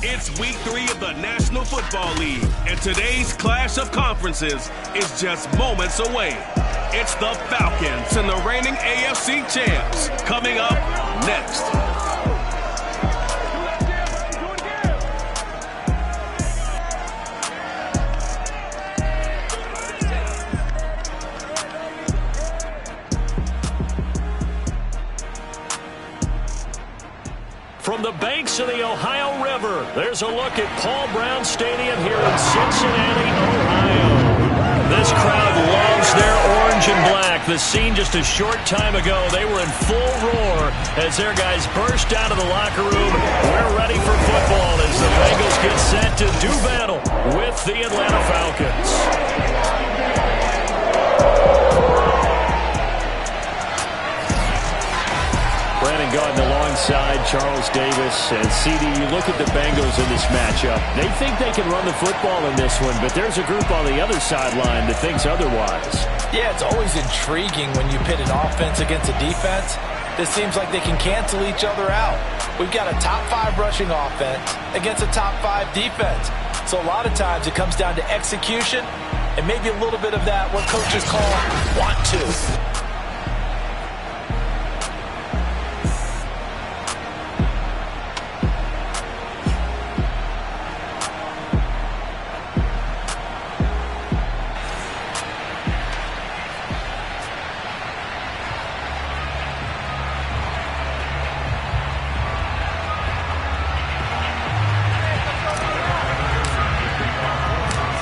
S5: It's week 3 of the National Football League, and today's clash of conferences is just moments away. It's the Falcons and the reigning AFC champs coming up next.
S1: From the banks of the Ohio River, there's a look at Paul Brown Stadium here in Cincinnati, Ohio. This This crowd loves their orange and black. The scene just a short time ago, they were in full roar as their guys burst out of the locker room. We're ready for football as the Bengals get set to do battle with the Atlanta Falcons. Brandon Gaudin alongside Charles Davis. And CD, you look at the Bengals in this matchup. They think they can run the football in this one, but there's a group on the other sideline that thinks otherwise. Yeah, it's always intriguing when you pit an offense against a defense. It seems like they can cancel each other out. We've got a top 5 rushing offense against a top 5 defense. So a lot of times it comes down to execution and maybe a little bit of that, what coaches call want to.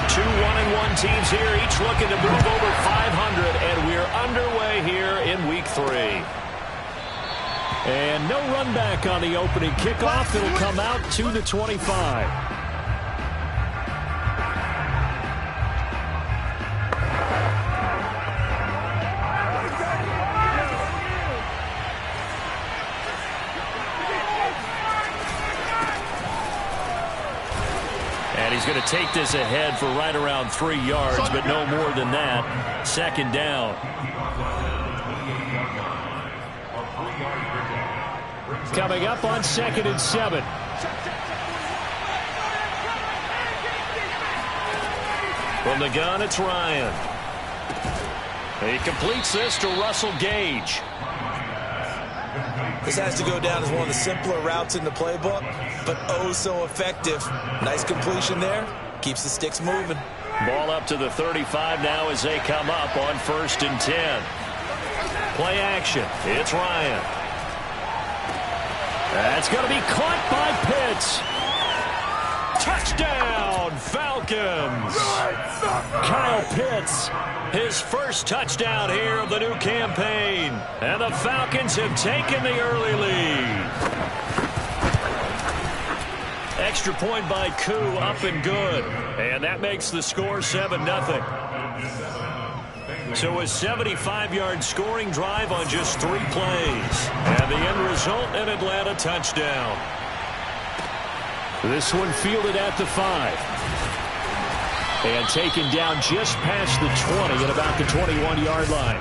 S1: 2-1-1 teams here, each looking to move over 500, and we're underway here in week 3. And no run back on the opening kickoff. It'll come out to the 25. And he's going to take this ahead for right around 3 yards, but no more than that. 2nd down. Coming up on 2nd and 7. From the gun, it's Ryan. He completes this to Russell Gage. This has to go down as one of the simpler routes in the playbook, but oh so effective. Nice completion there. Keeps the sticks moving. Ball up to the 35 now as they come up on 1st and 10. Play action. It's Ryan. That's going to be caught by Pitts. Touchdown, Falcons. Kyle Pitts, his first touchdown here of the new campaign. And the Falcons have taken the early lead. Extra point by Koo, up and good. And that makes the score 7-0. So a 75-yard scoring drive on just 3 plays. And the end result, an Atlanta touchdown. This one fielded at the 5. And taken down just past the 20 at about the 21-yard line.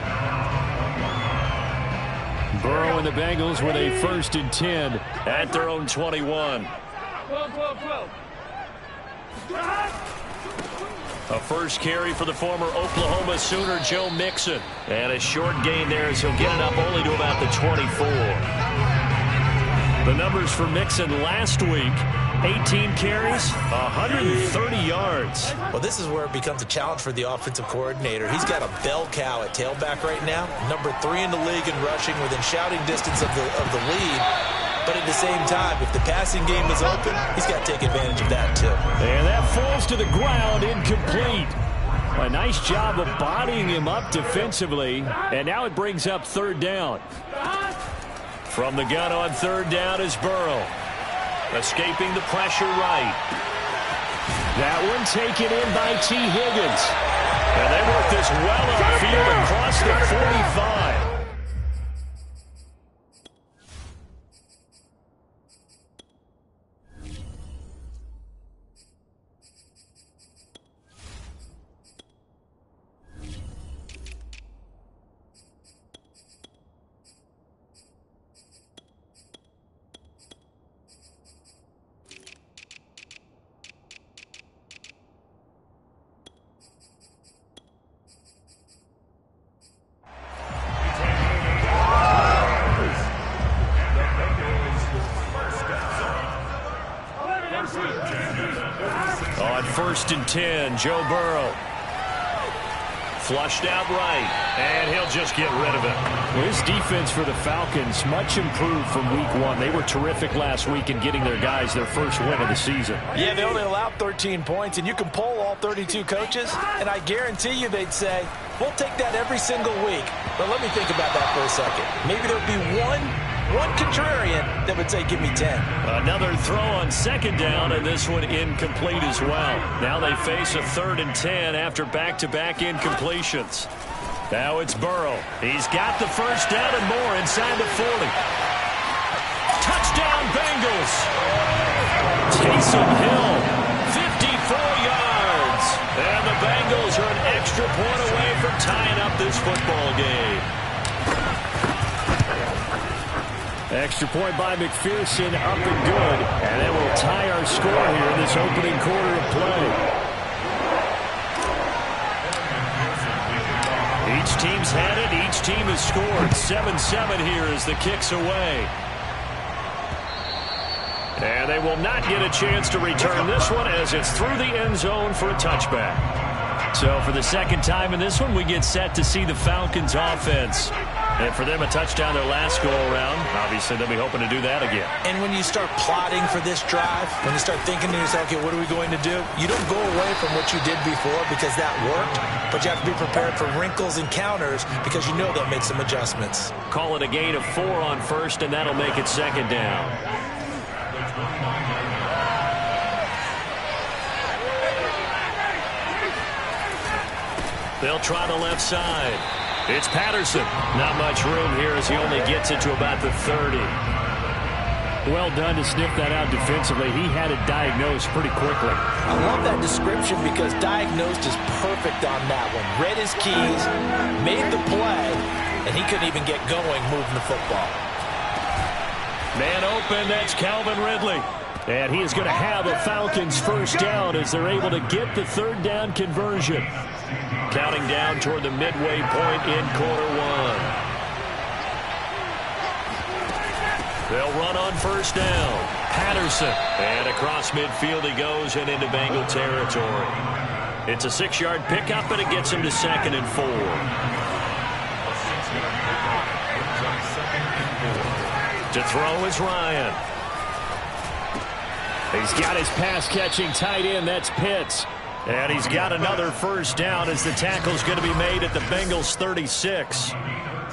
S1: Burrow and the Bengals with a 1st and 10 at their own 21. A first carry for the former Oklahoma Sooner, Joe Mixon. And a short gain there as he'll get it up only to about the 24. The numbers for Mixon last week, 18 carries, 130 yards. Well, this is where it becomes a challenge for the offensive coordinator. He's got a bell cow at tailback right now, number 3 in the league in rushing, within shouting distance of the lead. But at the same time, if the passing game is open, he's got to take advantage of that too. And that falls to the ground, incomplete. A nice job of bodying him up defensively, and now it brings up 3rd down. From the gun on 3rd down is Burrow. Escaping the pressure right. That one taken in by T. Higgins. And they work this well upfield across the 45. On 1st and 10, Joe Burrow.
S2: Flushed out right, and he'll just get rid of it.
S1: Well, his defense for the Falcons much improved from week 1. They were terrific last week in getting their guys their first win of the season.
S3: Yeah, they only allowed 13 points, and you can poll all 32 coaches, and I guarantee you they'd say, we'll take that every single week. But let me think about that for a second. Maybe there'll be one contrarian that would say, give me 10.
S2: Another throw on second down, and this one incomplete as well. Now they face a 3rd and 10 after back-to-back incompletions. Now it's Burrow. He's got the first down and more inside the 40. Touchdown, Bengals. Taysom Hill, 54 yards. And the Bengals are an extra point away from tying up this football game.
S1: Extra point by McPherson, up and good. And that will tie our score here in this opening quarter of play.
S2: Each team's had it. Each team has scored. 7-7 here as the kick's away. And they will not get a chance to return this one as it's through the end zone for a touchback. So for the second time in this one, we get set to see the Falcons offense. And for them, a touchdown their last go-around. Obviously, they'll be hoping to do that again.
S3: And when you start plotting for this drive, when you start thinking to yourself, okay, what are we going to do? You don't go away from what you did before because that worked, but you have to be prepared for wrinkles and counters because you know they'll make some adjustments.
S2: Call it a gain of 4 on first, and that'll make it second down. They'll try the left side. It's Patterson. Not much room here as he only gets it to about the 30.
S1: Well done to sniff that out defensively. He had it diagnosed pretty quickly.
S3: I love that description because diagnosed is perfect on that one. Read his keys, made the play, and he couldn't even get going moving the football.
S2: Man open, that's Calvin Ridley.
S1: And he is going to have a Falcons first down as they're able to get the 3rd down conversion.
S2: Counting down toward the midway point in quarter 1. They'll run on first down. Patterson. And across midfield he goes and into Bengal territory. It's a 6-yard pickup, and it gets him to 2nd and 4. To throw is Ryan.
S1: He's got his pass-catching tight end. That's Pitts.
S2: And he's got another first down as the tackle's going to be made at the Bengals' 36.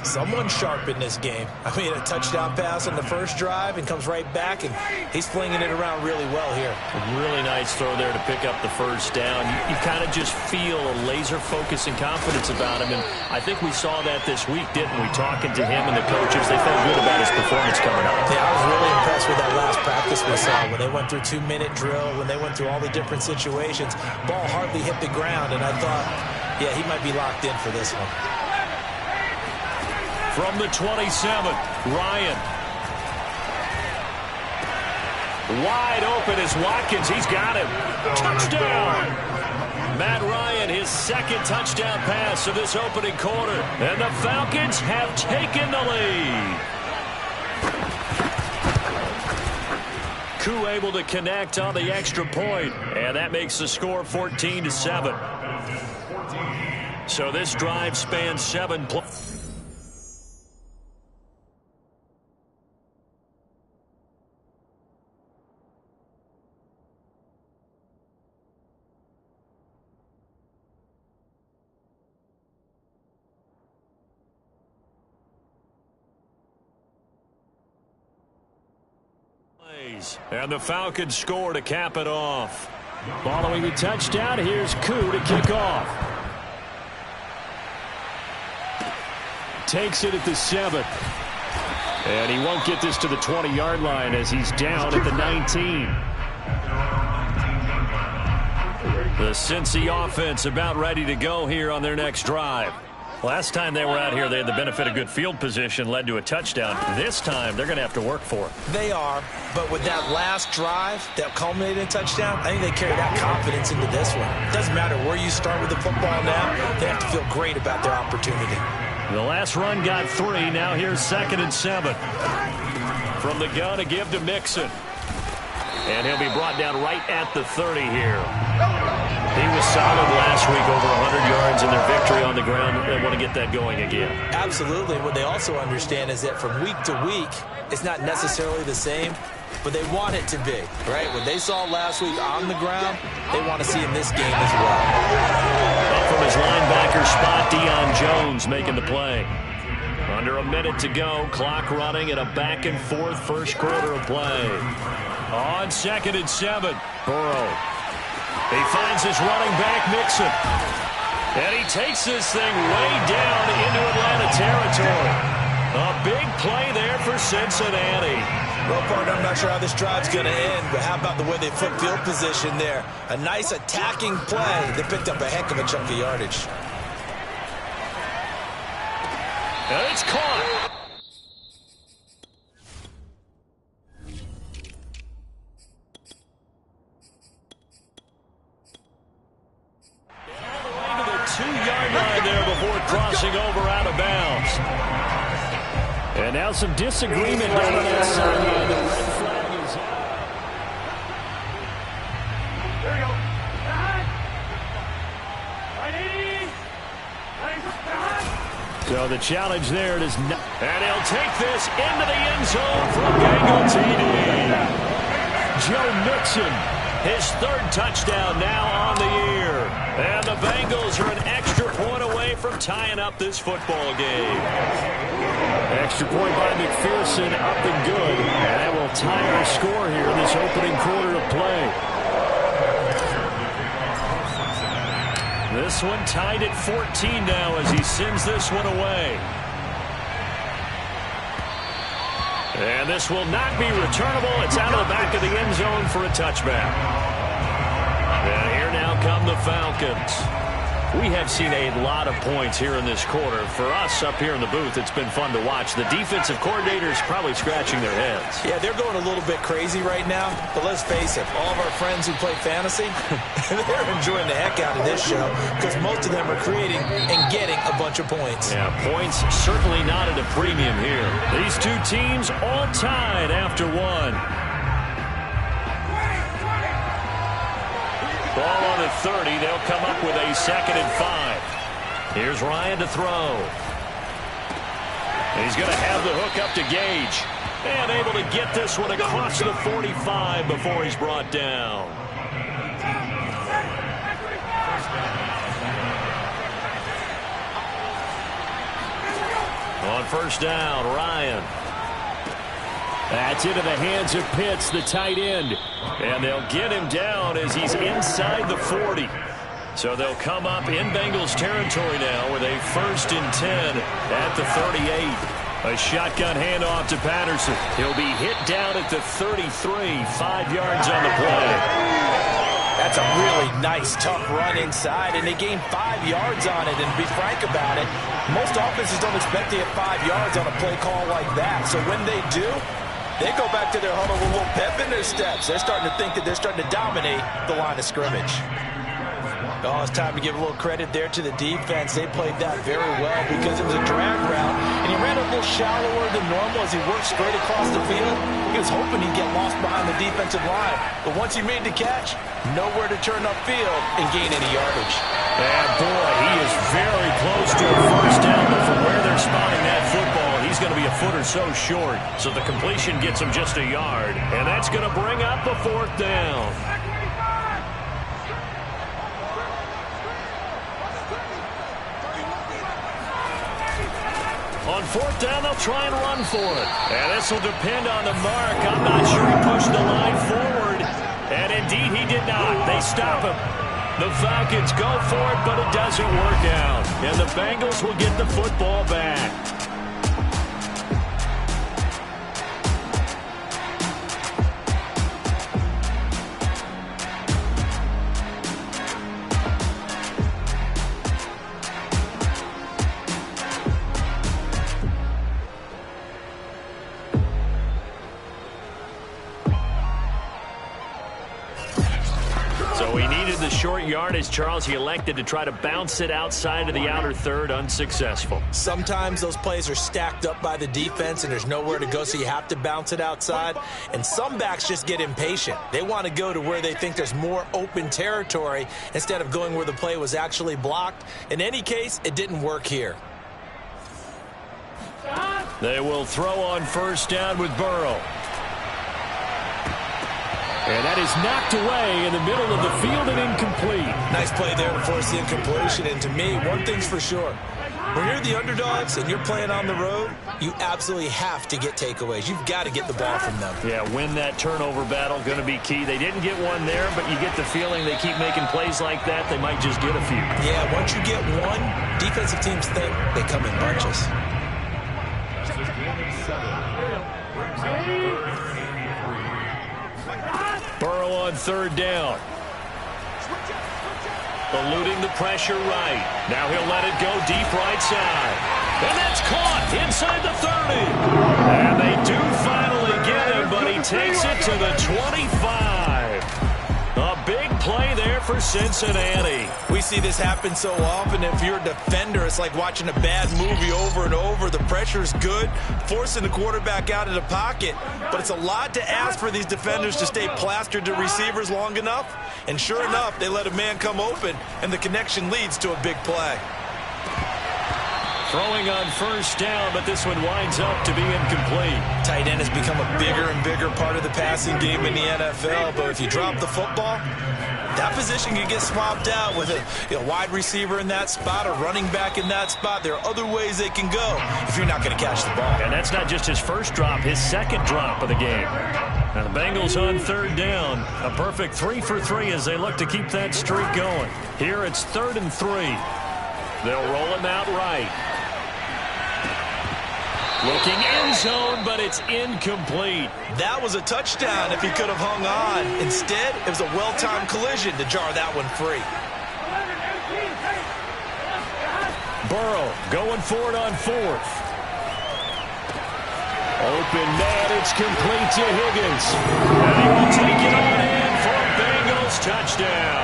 S3: Someone sharp in this game. I mean, a touchdown pass on the first drive and comes right back, and he's flinging it around really well here.
S2: A really nice throw there to pick up the first down. You kind of just feel a laser focus and confidence about him, and I think we saw that this week, didn't we? Talking to him and the coaches, they felt good about his performance coming up.
S3: Yeah, I was really impressed with that last practice we saw when they went through 2-minute drill, when they went through all the different situations. Ball hardly hit the ground, and I thought, yeah, he might be locked in for this one.
S2: From the 27, Ryan. Wide open is Watkins. He's got him. Touchdown! Matt Ryan, his 2nd touchdown pass of this opening quarter. And the Falcons have taken the lead. Koo able to connect on the extra point. And that makes the score 14-7. So this drive spans 7 plays. And the Falcons score to cap it off.
S1: Following the touchdown, here's Koo to kick off. Takes it at the 7th. And he won't get this to the 20-yard line as he's down at the 19.
S2: The Cincy offense about ready to go here on their next drive. Last time they were out here, they had the benefit of good field position, led to a touchdown. This time, they're going to have to work for it.
S3: They are, but with that last drive that culminated in a touchdown, I think they carry that confidence into this one. It doesn't matter where you start with the football now. They have to feel great about their opportunity.
S2: The last run got 3. Now here's 2nd and 7. From the gun, a give to Mixon.
S1: And he'll be brought down right at the 30 here. He was solid last week, over 100 yards in their victory on the ground. They want to get that going again.
S3: Absolutely. What they also understand is that from week to week, it's not necessarily the same, but they want it to be, right? What they saw last week on the ground, they want to see in this game as well.
S1: Up from his linebacker spot, Deion Jones making the play. Under a minute to go, clock running, and a back-and-forth first quarter of play. On 2nd and 7, Burrow. He finds his running back, Mixon. And he takes this thing way down into Atlanta territory. A big play there for Cincinnati.
S3: Well, partner, I'm not sure how this drive's going to end, but how about the way they flip field position there? A nice attacking play. They picked up a heck of a chunk of yardage.
S1: And it's caught. All the way to the 2-yard line there before crossing over out of bounds. And now some disagreement down on that sideline. The red flag is out. There you go. So the challenge there is not. And he'll take this into the end zone from Bengal TD. Joe Mixon, his 3rd touchdown now on the year. And the Bengals are an extra point away from tying up this football game. Extra point by McPherson, up and good. And that will tie our score here in this opening quarter of play. This one tied at 14 now as he sends this one away. And this will not be returnable. It's out of the back of the end zone for a touchback. And here now come the Falcons. We have seen a lot of points here in this quarter. For us up here in the booth, it's been fun to watch. The defensive coordinators probably scratching their heads.
S3: Yeah, they're going a little bit crazy right now. But let's face it, all of our friends who play fantasy, they're enjoying the heck out of this show because most of them are creating and getting a bunch of points.
S1: Yeah, points certainly not at a premium here. These two teams all tied after one. Ball on the 30. They'll come up with a 2nd and 5. Here's Ryan to throw. He's going to have the hook up to Gage. And able to get this one across the 45 before he's brought down. On 1st down, Ryan. That's into the hands of Pitts, the tight end. And they'll get him down as he's inside the 40. So they'll come up in Bengals territory now with a 1st and 10 at the 38. A shotgun handoff to Patterson. He'll be hit down at the 33, 5 yards on the play.
S3: That's a really nice, tough run inside, and they gained 5 yards on it. And to be frank about it, most offenses don't expect to get 5 yards on a play call like that. So when they do, they go back to their huddle with a little pep in their steps. They're starting to think that they're starting to dominate the line of scrimmage. Oh, it's time to give a little credit there to the defense. They played that very well because it was a drag route, and he ran a little shallower than normal as he worked straight across the field. He was hoping he'd get lost behind the defensive line, but once he made the catch, nowhere to turn upfield and gain any yardage.
S1: And boy, he is very close to a 1st down, but from where they're spotting that football, he's going to be a foot or so short. So the completion gets him just a yard, and that's going to bring up a 4th down. On 4th down, they'll try and run for it. And this will depend on the mark. I'm not sure he pushed the line forward. And indeed, he did not. They stop him. The Falcons go for it, but it doesn't work out. And the Bengals will get the football back. the short yardage, Charles. He elected to try to bounce it outside of the outer third, unsuccessful.
S3: Sometimes those plays are stacked up by the defense and there's nowhere to go, so you have to bounce it outside. And some backs just get impatient. They want to go to where they think there's more open territory instead of going where the play was actually blocked. In any case, it didn't work here.
S1: They will throw on first down with Burrow. And that is knocked away in the middle of the field and incomplete.
S3: Nice play there to force the incompletion. And to me, one thing's for sure. When you're the underdogs and you're playing on the road, you absolutely have to get takeaways. You've got to get the ball from them.
S1: Yeah, win that turnover battle, going to be key. They didn't get one there, but you get the feeling they keep making plays like that, they might just get a few.
S3: Yeah, once you get one, defensive teams think they come in bunches.
S1: Burrow on third down. Eluding the pressure right. Now he'll let it go deep right side. And that's caught inside the 30. And they do finally get him, but he takes it to the 25. A big play there for Cincinnati.
S3: We see this happen so often. If you're a defender, it's like watching a bad movie over and over. The pressure's good, forcing the quarterback out of the pocket. But it's a lot to ask for these defenders to stay plastered to receivers long enough. And sure enough, they let a man come open, and the connection leads to a big play.
S1: Throwing on first down, but this one winds up to be incomplete.
S3: Tight end has become a bigger and bigger part of the passing game in the NFL, but if you drop the football, that position can get swapped out with a wide receiver in that spot, a running back in that spot. There are other ways they can go if you're not going to catch the ball.
S1: And that's not just his first drop, his second drop of the game. Now the Bengals on third down. A perfect 3 for 3 as they look to keep that streak going. Here it's 3rd and 3. They'll roll him out right. Looking end zone, but it's incomplete.
S3: That was a touchdown if he could have hung on. Instead, it was a well-timed collision to jar that one free.
S1: Burrow going for it on 4th. Open man, it's complete to Higgins. And he will take it on in for a Bengals touchdown.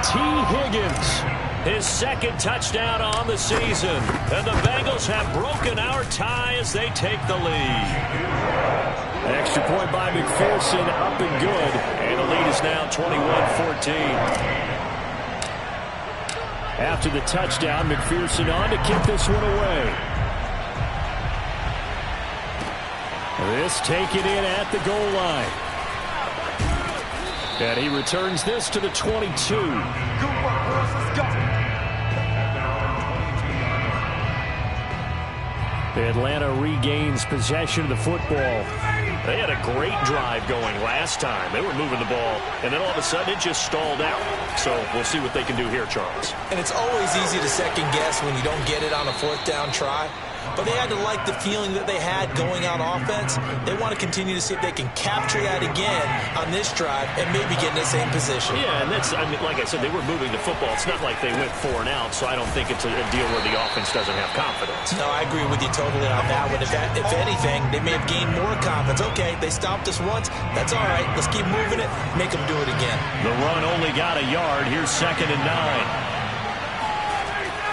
S1: T. Higgins. His second touchdown on the season. And the Bengals have broken our tie as they take the lead. An extra point by McPherson, up and good. And the lead is now 21-14. After the touchdown, McPherson on to kick this one away. This taken in at the goal line. And he returns this to the 22.
S4: Good work, boys. Let's go.
S1: Atlanta regains possession of the football. They had a great drive going last time. They were moving the ball, and then all of a sudden it just stalled out. So we'll see what they can do here, Charles.
S3: And it's always easy to second guess when you don't get it on a 4th down try. But they had to like the feeling that they had going on offense. They want to continue to see if they can capture that again on this drive and maybe get in the same position.
S1: Yeah, and that's, I mean, like I said, they were moving the football. It's not like they went 4 and out, so I don't think it's a deal where the offense doesn't have confidence.
S3: No, I agree with you totally on that one. If anything, they may have gained more confidence. Okay, they stopped us once. That's all right. Let's keep moving it. Make them do it again.
S1: The run only got a yard. Here's 2nd and 9.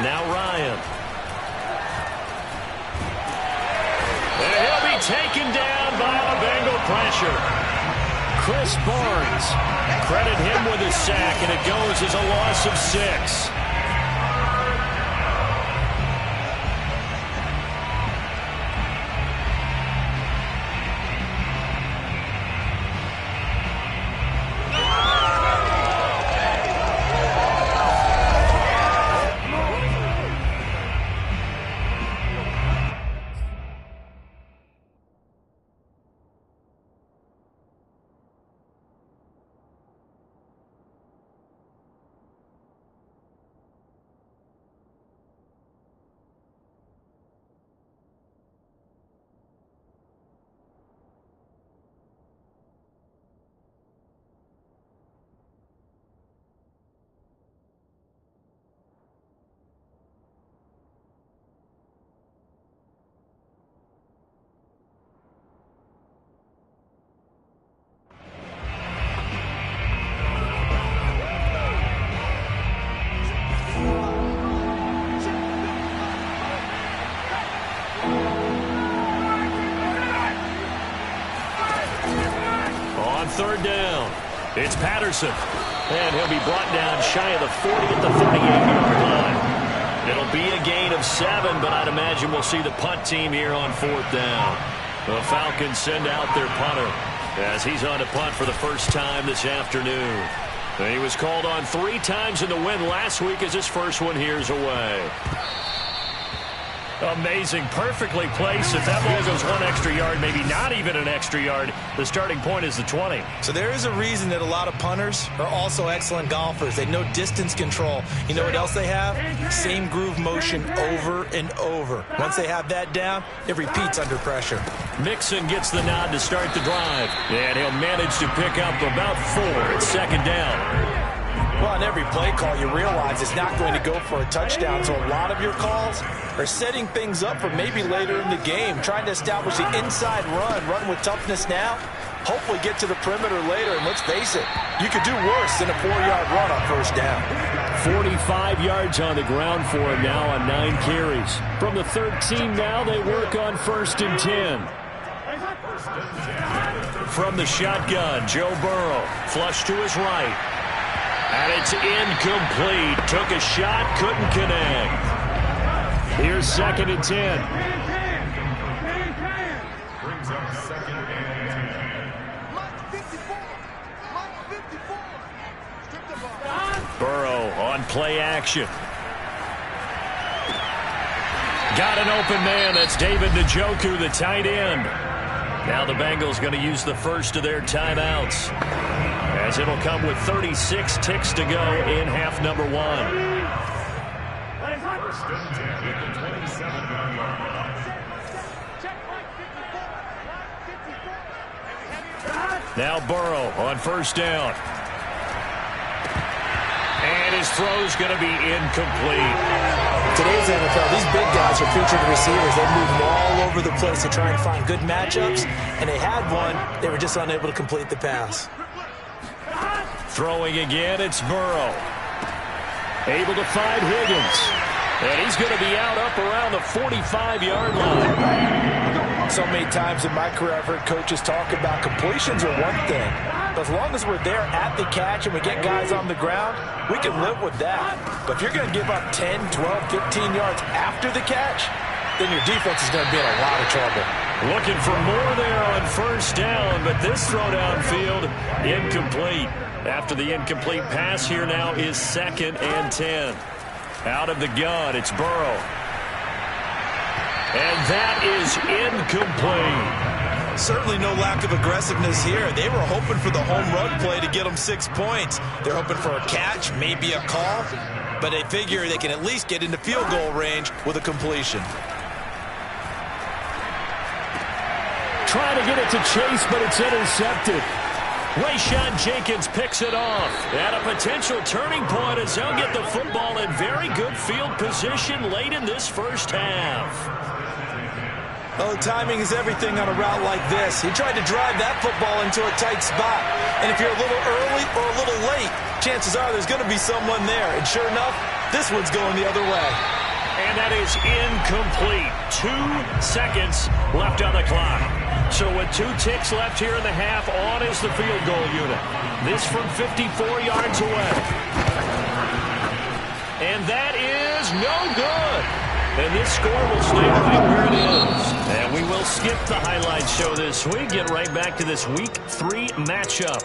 S1: Now Ryan. And he'll be taken down by the Bengal pressure. Chris Barnes. Credit him with a sack, and it goes as a loss of 6.
S2: third down. It's Patterson. And he'll be brought down shy of the 40 at the 38-yard line. It'll be a gain of 7, but I'd imagine we'll see the punt team here on fourth down. The Falcons send out their punter as he's on to punt for the first time this afternoon. He was called on 3 times in the win last week as his first one here's away. Amazing. Perfectly placed. If that ball goes 1 extra yard, maybe not even an extra yard, the starting point is the 20.
S3: So there is a reason that a lot of punters are also excellent golfers. They know distance control. You know what else they have? Same groove motion over and over. Once they have that down, it repeats under pressure.
S2: Mixon gets the nod to start the drive. And he'll manage to pick up about 4 at second down.
S3: Well, on every play call, you realize it's not going to go for a touchdown, so a lot of your calls are setting things up for maybe later in the game, trying to establish the inside run with toughness now, hopefully get to the perimeter later, and let's face it, you could do worse than a 4-yard run on first down.
S2: 45 yards on the ground for him now on 9 carries. From the 13 now, they work on 1st and 10. From the shotgun, Joe Burrow, flush to his right. And it's incomplete. Took a shot, couldn't connect. Here's 2nd and 10.
S4: Brings up 2nd and 10.
S2: Burrow on play action. Got an open man. That's David Njoku, the tight end. Now the Bengals going to use the first of their timeouts, as it'll come with 36 ticks to go in half number 1.
S4: 1st and 10 at the 27-yard line.
S2: Now Burrow on 1st down. And his throw's going to be incomplete.
S3: Today's NFL, these big guys are featured receivers. They move all over the place to try and find good matchups, and they had one. They were just unable to complete the pass.
S2: Throwing again, it's Burrow. Able to find Higgins. And he's going to be out up around the 45-yard line.
S3: So many times in my career, I've heard coaches talk about completions are one thing. But as long as we're there at the catch and we get guys on the ground, we can live with that. But if you're going to give up 10, 12, 15 yards after the catch, then your defense is going to be in a lot of trouble.
S2: Looking for more there on 1st down, but this throw downfield, incomplete. After the incomplete pass, here now is 2nd and 10. Out of the gun, it's Burrow. And that is incomplete.
S3: Certainly no lack of aggressiveness here. They were hoping for the home run play to get them 6 points. They're hoping for a catch, maybe a call, but they figure they can at least get into field goal range with a completion.
S2: Trying to get it to Chase, but it's intercepted. Rayshawn Jenkins picks it off. At a potential turning point as they'll get the football in very good field position late in this first half.
S3: Oh, timing is everything on a route like this. He tried to drive that football into a tight spot. And if you're a little early or a little late, chances are there's going to be someone there. And sure enough, this one's going the other way.
S2: And that is incomplete. 2 seconds left on the clock. So with 2 ticks left here in the half, on is the field goal unit. This from 54 yards away. And that is no good. And this score will stay right where it is. And we will skip the highlight show this week. Get right back to this Week 3 matchup.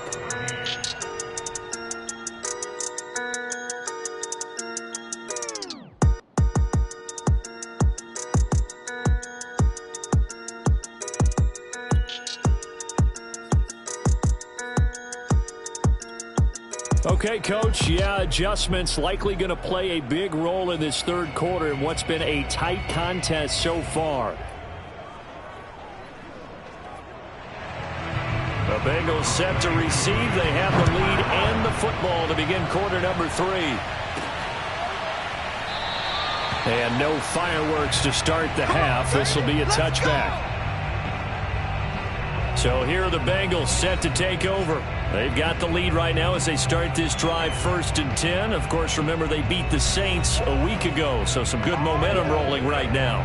S2: Okay, Coach, yeah, adjustments likely going to play a big role in this third quarter in what's been a tight contest so far. The Bengals set to receive. They have the lead and the football to begin quarter number 3. And no fireworks to start the half. This will be a touchback. So here are the Bengals set to take over. They've got the lead right now as they start this drive 1st and 10. Of course, remember they beat the Saints a week ago, so some good momentum rolling right now.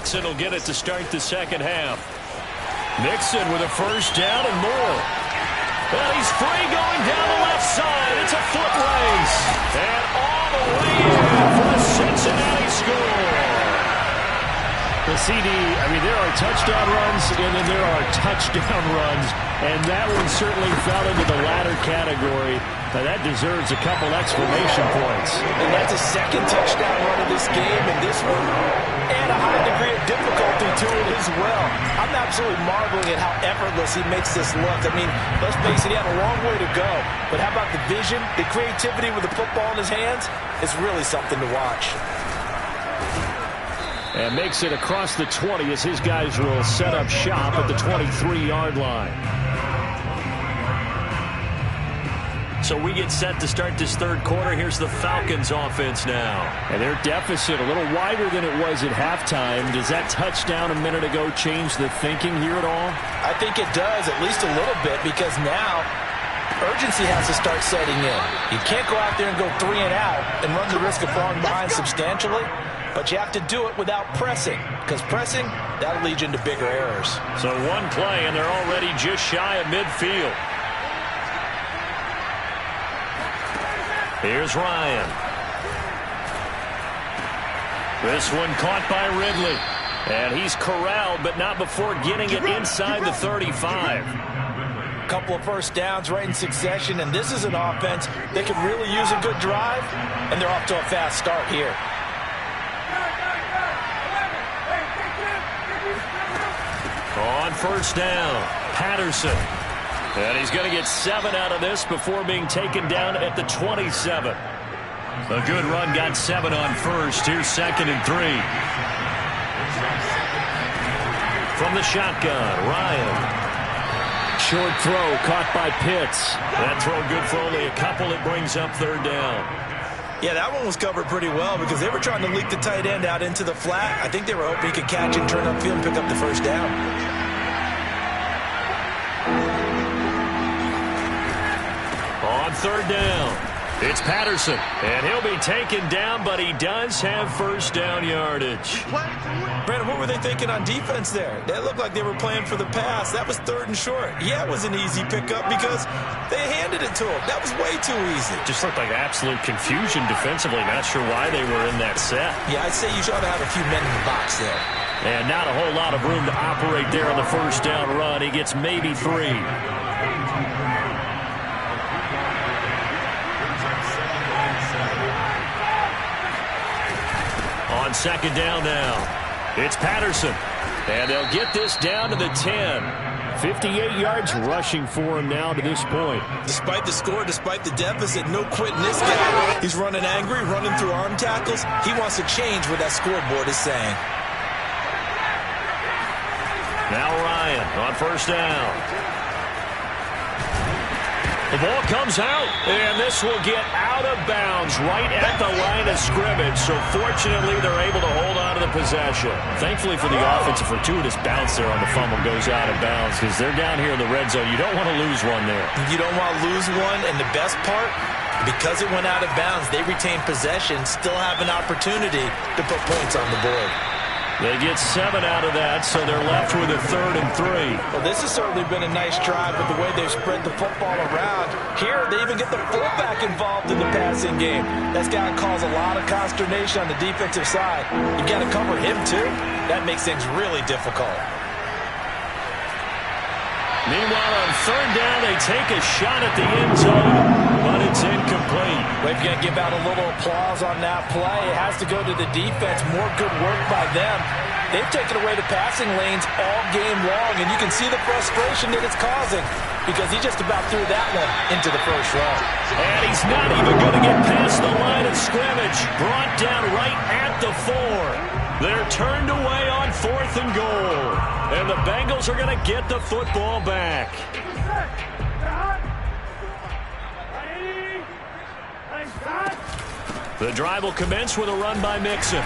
S2: Mixon will get it to start the second half. Mixon with a first down and more. Well, he's free going down the left side. It's a foot race. And all the way in for a Cincinnati score.
S1: The CD, there are touchdown runs, and then there are touchdown runs, and that one certainly fell into the latter category. Now, that deserves a couple exclamation points.
S6: And that's a second touchdown run of this game, and this one, and a high degree of difficulty to it as well. I'm absolutely marveling at how effortless he makes this look. Let's face it, he had a long way to go. But how about the vision, the creativity with the football in his hands? It's really something to watch.
S1: And makes it across the 20 as his guys will set up shop at the 23-yard line.
S2: So we get set to start this third quarter. Here's the Falcons offense now.
S1: And their deficit a little wider than it was at halftime. Does that touchdown a minute ago change the thinking here at all?
S6: I think it does, at least a little bit, because now urgency has to start setting in. You can't go out there and go 3 and out and run the risk of falling behind substantially. But you have to do it without pressing, because pressing, that'll lead you into bigger errors.
S2: So one play, and they're already just shy of midfield. Here's Ryan. This one caught by Ridley. And he's corralled, but not before getting it inside the 35.
S6: A couple of first downs right in succession, and this is an offense that could really use a good drive, and they're off to a fast start here.
S2: On first down, Patterson. And he's going to get 7 out of this before being taken down at the 27. A good run got 7 on first. Here's 2nd and 3. From the shotgun, Ryan.
S1: Short throw caught by Pitts.
S2: That throw good for only a couple. It brings up 3rd down.
S6: Yeah, that one was covered pretty well because they were trying to leak the tight end out into the flat. I think they were hoping he could catch and turn upfield and pick up the first down.
S2: On 3rd down, it's Patterson, and he'll be taken down, but he does have first down yardage.
S6: Brandon, what were they thinking on defense there? That looked like they were playing for the pass. That was 3rd and short. Yeah, it was an easy pickup because they handed it to him. That was way too easy.
S2: Just looked like absolute confusion defensively. Not sure why they were in that set.
S6: Yeah, I'd say you ought to have a few men in the box there.
S2: And not a whole lot of room to operate there on the first down run. He gets maybe 3. On 2nd down now, it's Patterson. And they'll get this down to the 10.
S1: 58 yards rushing for him now to this point.
S6: Despite the score, despite the deficit, no quitting this guy. He's running angry, running through arm tackles. He wants to change what that scoreboard is saying.
S2: Now Ryan on first down. The ball comes out, and this will get out of bounds right at the line of scrimmage. So fortunately, they're able to hold on to the possession.
S1: Thankfully for the offense, a fortuitous bounce there on the fumble goes out of bounds because they're down here in the red zone. You don't want to lose one there.
S6: You don't want to lose one, and the best part, because it went out of bounds, they retain possession, still have an opportunity to put points on the board.
S2: They get 7 out of that, so they're left with a 3rd and 3.
S6: Well, this has certainly been a nice drive with the way they've spread the football around. Here, they even get the fullback involved in the passing game. That's got to cause a lot of consternation on the defensive side. You've got to cover him, too. That makes things really difficult.
S2: Meanwhile, on 3rd down, they take a shot at the end zone, but it's incomplete.
S6: We've got to give out a little applause on that play. It has to go to the defense. More good work by them. They've taken away the passing lanes all game long, and you can see the frustration that it's causing because he just about threw that one into the first row.
S2: And he's not even going to get past the line of scrimmage. Brought down right at the 4. They're turned away on 4th and goal. And the Bengals are going to get the football back. The drive will commence with a run by Mixon.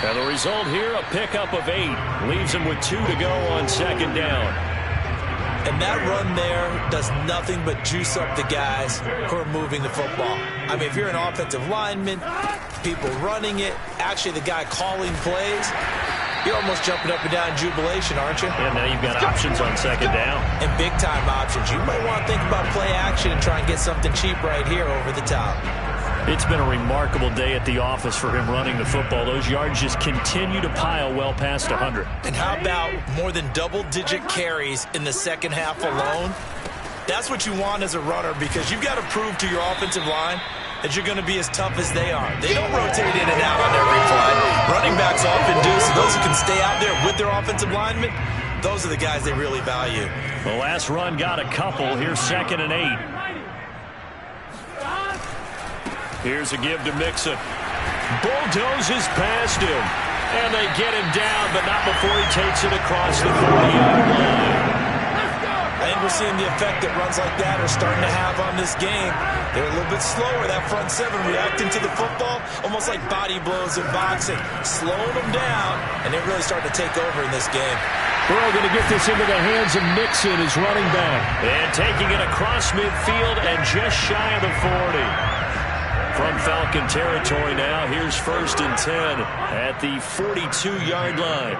S2: And the result here, a pickup of 8. Leaves him with 2 to go on 2nd down.
S6: And that run there does nothing but juice up the guys who are moving the football. I mean, if you're an offensive lineman, people running it, actually the guy calling plays, You're almost jumping up and down in jubilation, aren't you?
S1: Yeah, now you've got options on second down.
S6: And big-time options. You might want to think about play action and try and get something cheap right here over the top.
S1: It's been a remarkable day at the office for him running the football. Those yards just continue to pile well past 100.
S6: And how about more than double-digit carries in the second half alone? That's what you want as a runner, because you've got to prove to your offensive line that you're going to be as tough as they are. They don't rotate in and out on every play. Running backs often do, so those who can stay out there with their offensive linemen, those are the guys they really value.
S1: The last run got a couple. Here's 2nd and 8. Here's a give to Mixon. Bulldozes past him. And they get him down, but not before he takes it across the 40-yard line.
S6: I think we're seeing the effect that runs like that are starting to have on this game. They're a little bit slower, that front seven, reacting to the football, almost like body blows in boxing, slowing them down, and they're really starting to take over in this game.
S1: Burrow going to get this into the hands of Mixon, his running back. And taking it across midfield and just shy of the 40. From Falcon territory now, here's 1st and 10 at the 42-yard line.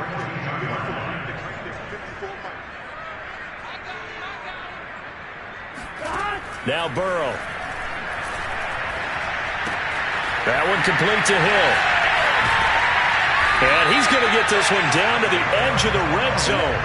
S1: Now Burrow. That one complete to Hill. And he's going to get this one down to the edge of the red zone.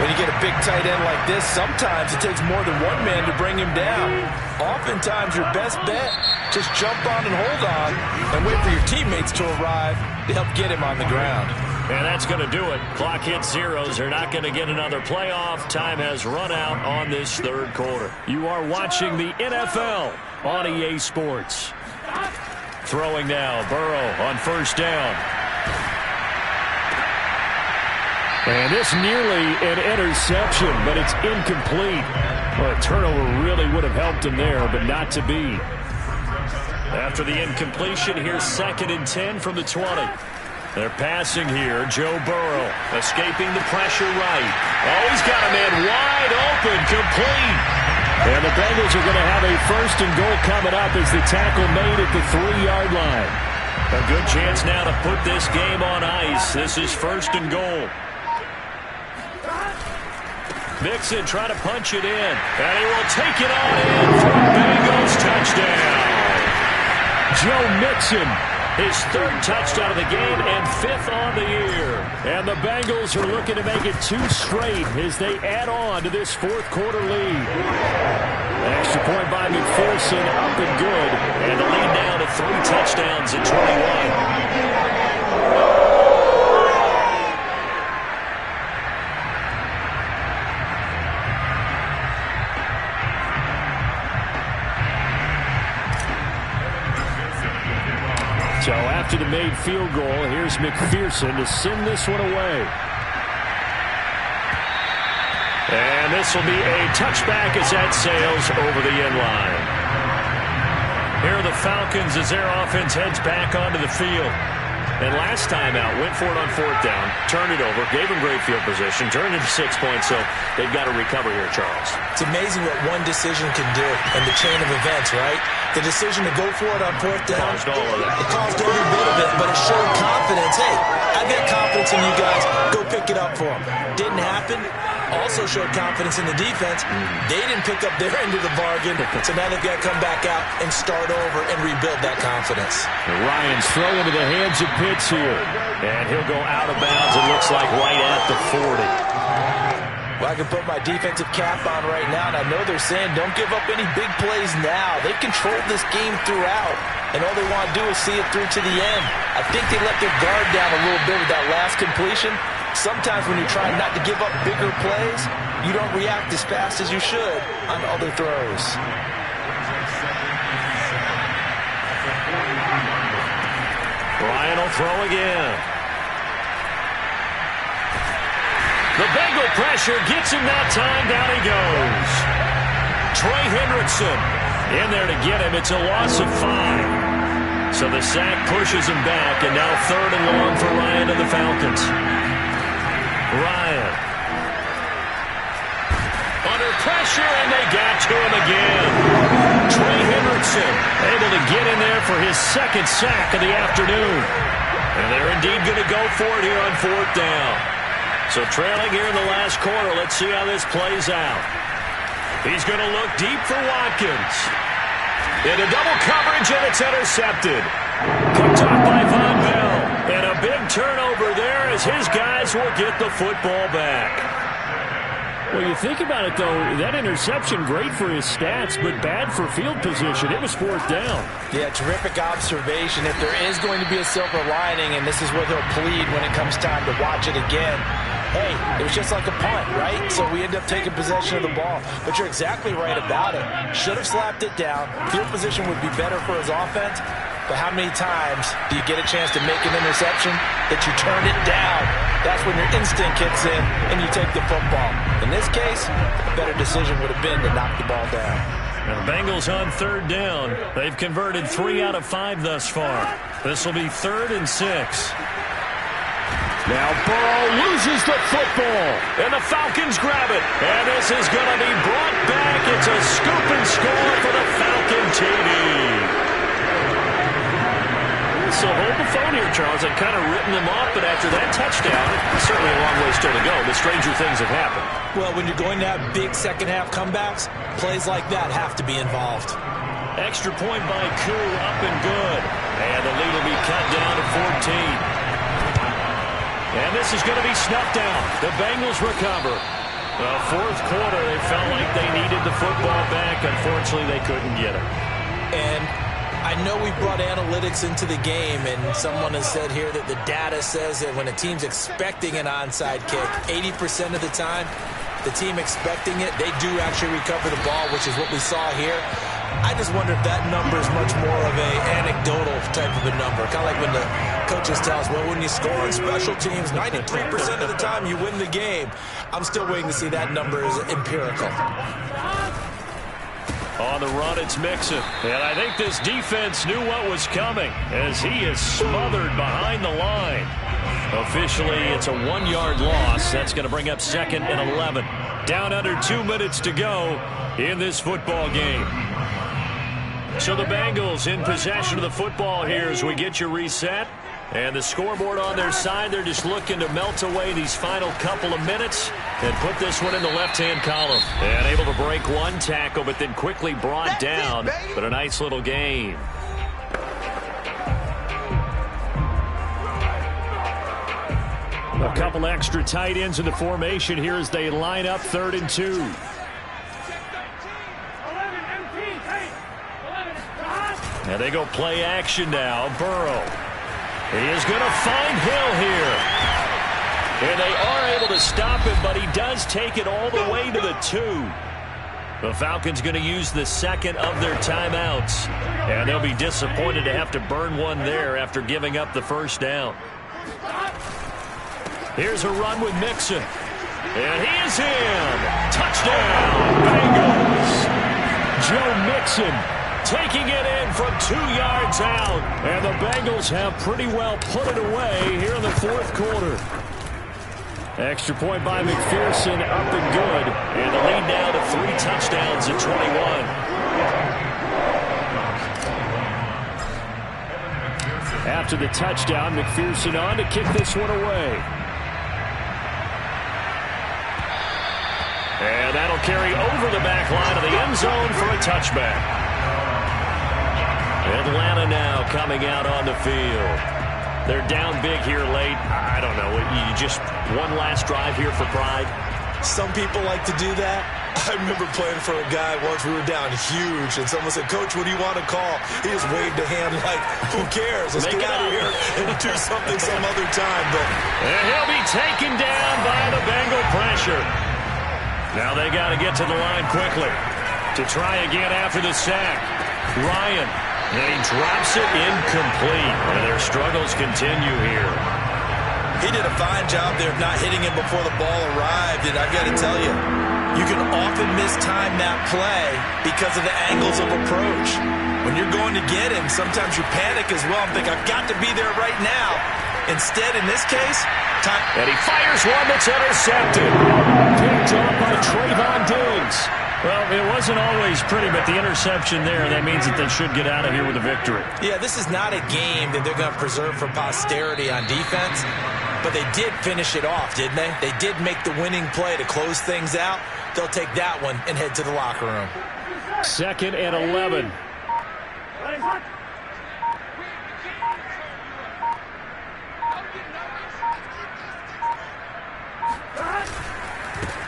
S6: When you get a big tight end like this, sometimes it takes more than one man to bring him down. Oftentimes, your best bet, just jump on and hold on and wait for your teammates to arrive to help get him on the ground.
S1: And that's going to do it. Clock hits zeros. They're not going to get another playoff. Time has run out on this 3rd quarter. You are watching the NFL on EA Sports. Throwing now, Burrow on 1st down. And this nearly an interception, but it's incomplete. Well, a turnover really would have helped him there, but not to be. After the incompletion, here's 2nd and 10 from the 20. They're passing here. Joe Burrow escaping the pressure right. Oh, he's got a man wide open, complete. And the Bengals are going to have a 1st and goal coming up as the tackle made at the 3-yard line. A good chance now to put this game on ice. This is 1st and goal. Mixon trying to punch it in. And he will take it on in for a Bengals touchdown. Joe Mixon. His 3rd touchdown of the game and 5th on the year. And the Bengals are looking to make it 2 straight as they add on to this 4th quarter lead. An extra point by McPherson, up and good. And the lead now to 3 touchdowns at 21. So after the made field goal, here's McPherson to send this one away. And this will be a touchback as that sails over the end line. Here are the Falcons as their offense heads back onto the field. And last time out, went for it on 4th down, turned it over, gave them great field position, turned it to 6 points, so they've got to recover here, Charles.
S6: It's amazing what one decision can do in the chain of events, right? The decision to go for it on 4th down,
S1: Caused all of that.
S6: it caused every bit of it, but it showed confidence. Hey, I've got confidence in you guys. Go pick it up for them. Didn't happen. Also showed confidence in the defense. They didn't pick up their end of the bargain, so now they've got to come back out and start over and rebuild that confidence.
S1: And Ryan's throw into the hands of Pitts here. And he'll go out of bounds, it looks like right at the 40.
S6: Well, I can put my defensive cap on right now, and I know they're saying don't give up any big plays now. They've controlled this game throughout, and all they want to do is see it through to the end. I think they let their guard down a little bit with that last completion. Sometimes when you're trying not to give up bigger plays, you don't react as fast as you should on other throws.
S1: Ryan will throw again. The Bengal pressure gets him that time. Down he goes. Trey Hendrickson in there to get him. It's a loss of 5. So the sack pushes him back, and now 3rd and long for Ryan and the Falcons. Ryan. Under pressure, and they got to him again. Trey Hendrickson able to get in there for his 2nd sack of the afternoon.
S2: And they're indeed going to go for it here on 4th down. So trailing here in the last quarter. Let's see how this plays out. He's going to look deep for Watkins. Into double coverage, and it's intercepted. Picked off by Von Bell. And a big turnover there as his guys will get the football back.
S1: Well, you think about it, though, that interception, great for his stats, but bad for field position. It was 4th down.
S6: Yeah, terrific observation. If there is going to be a silver lining, and this is what he'll plead when it comes time to watch it again, hey, it was just like a punt, right? So we end up taking possession of the ball. But you're exactly right about it. Should have slapped it down. Field position would be better for his offense. But how many times do you get a chance to make an interception that you turn it down? That's when your instinct kicks in and you take the football. In this case, a better decision would have been to knock the ball down.
S2: Now the Bengals on 3rd down. They've converted 3 out of 5 thus far. This will be 3rd and 6. Now Burrow loses the football. And the Falcons grab it. And this is going to be brought back. It's a scoop and score for the Falcon TD. So hold the phone here, Charles. I've kind of written them off, but after that touchdown, certainly a long way still to go. But stranger things have happened.
S6: Well, when you're going to have big second-half comebacks, plays like that have to be involved.
S2: Extra point by Koo, up and good. And the lead will be cut down to 14. And this is going to be snuffed down. The Bengals recover. The 4th quarter, they felt like they needed the football back. Unfortunately, they couldn't get it.
S6: And I know we brought analytics into the game, and someone has said here that the data says that when a team's expecting an onside kick, 80% of the time, the team expecting it, they do actually recover the ball, which is what we saw here. I just wonder if that number is much more of a anecdotal type of a number. Kind of like when the coaches tell us, well, when you score on special teams, 93% of the time you win the game. I'm still waiting to see that number is empirical.
S2: On the run, it's Mixon. And I think this defense knew what was coming as he is smothered behind the line. Officially, it's a 1-yard loss. That's going to bring up 2nd and 11. Down under 2 minutes to go in this football game. So the Bengals in possession of the football here as we get you reset. And the scoreboard on their side, they're just looking to melt away these final couple of minutes and put this one in the left-hand column. And able to break one tackle, but then quickly brought down. But a nice little gain. A couple extra tight ends in the formation here as they line up 3rd and 2. And they go play action now. Burrow. He is going to find Hill here. And they are able to stop him, but he does take it all the way to the 2. The Falcons going to use the 2nd of their timeouts. And they'll be disappointed to have to burn one there after giving up the 1st down. Here's a run with Mixon. And he is in. Touchdown, Bengals. Joe Mixon taking it in from 2 yards out. And the Bengals have pretty well put it away here in the 4th quarter. Extra point by McPherson, up and good. And the lead now to 3 touchdowns at 21. After the touchdown, McPherson on to kick this one away. And that'll carry over the back line of the end zone for a touchback. Atlanta now coming out on the field. They're down big here late. I don't know. You just one last drive here for pride.
S6: Some people like to do that. I remember playing for a guy once. We were down huge, and someone said, "Coach, what do you want to call?" He just waved a hand like, "Who cares? Let's get out of here and do something some other time." But
S2: and he'll be taken down by the Bengal pressure. Now they got to get to the line quickly to try again after the sack. Ryan, and he drops it incomplete. And their struggles continue here.
S6: He did a fine job there of not hitting him before the ball arrived. And I've got to tell you, you can often mistime that play because of the angles of approach. When you're going to get him, sometimes you panic as well and think, I've got to be there right now. Instead, in this case,
S2: and he fires one that's intercepted.
S1: Picked up by Trayvon Diggs. Well, it wasn't always pretty, but the interception there, that means that they should get out of here with a victory.
S6: Yeah, this is not a game that they're going to preserve for posterity on defense, but they did finish it off, didn't they? They did make the winning play to close things out. They'll take that one and head to the locker room.
S1: 2nd and 11.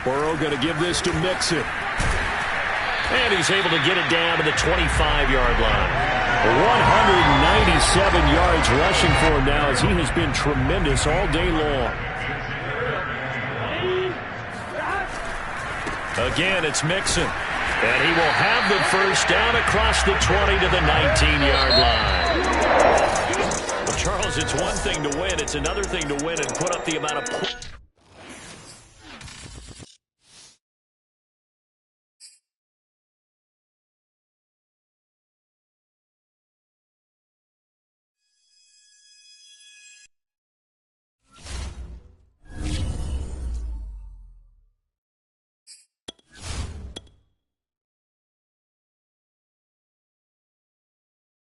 S1: Burrow going to give this to Mixon. And he's able to get it down to the 25-yard line. 197 yards rushing for him now as he has been tremendous all day long. Again, it's Mixon. And he will have the first down across the 20 to the 19-yard line. Well, Charles, it's one thing to win. It's another thing to win and put up the amount of points.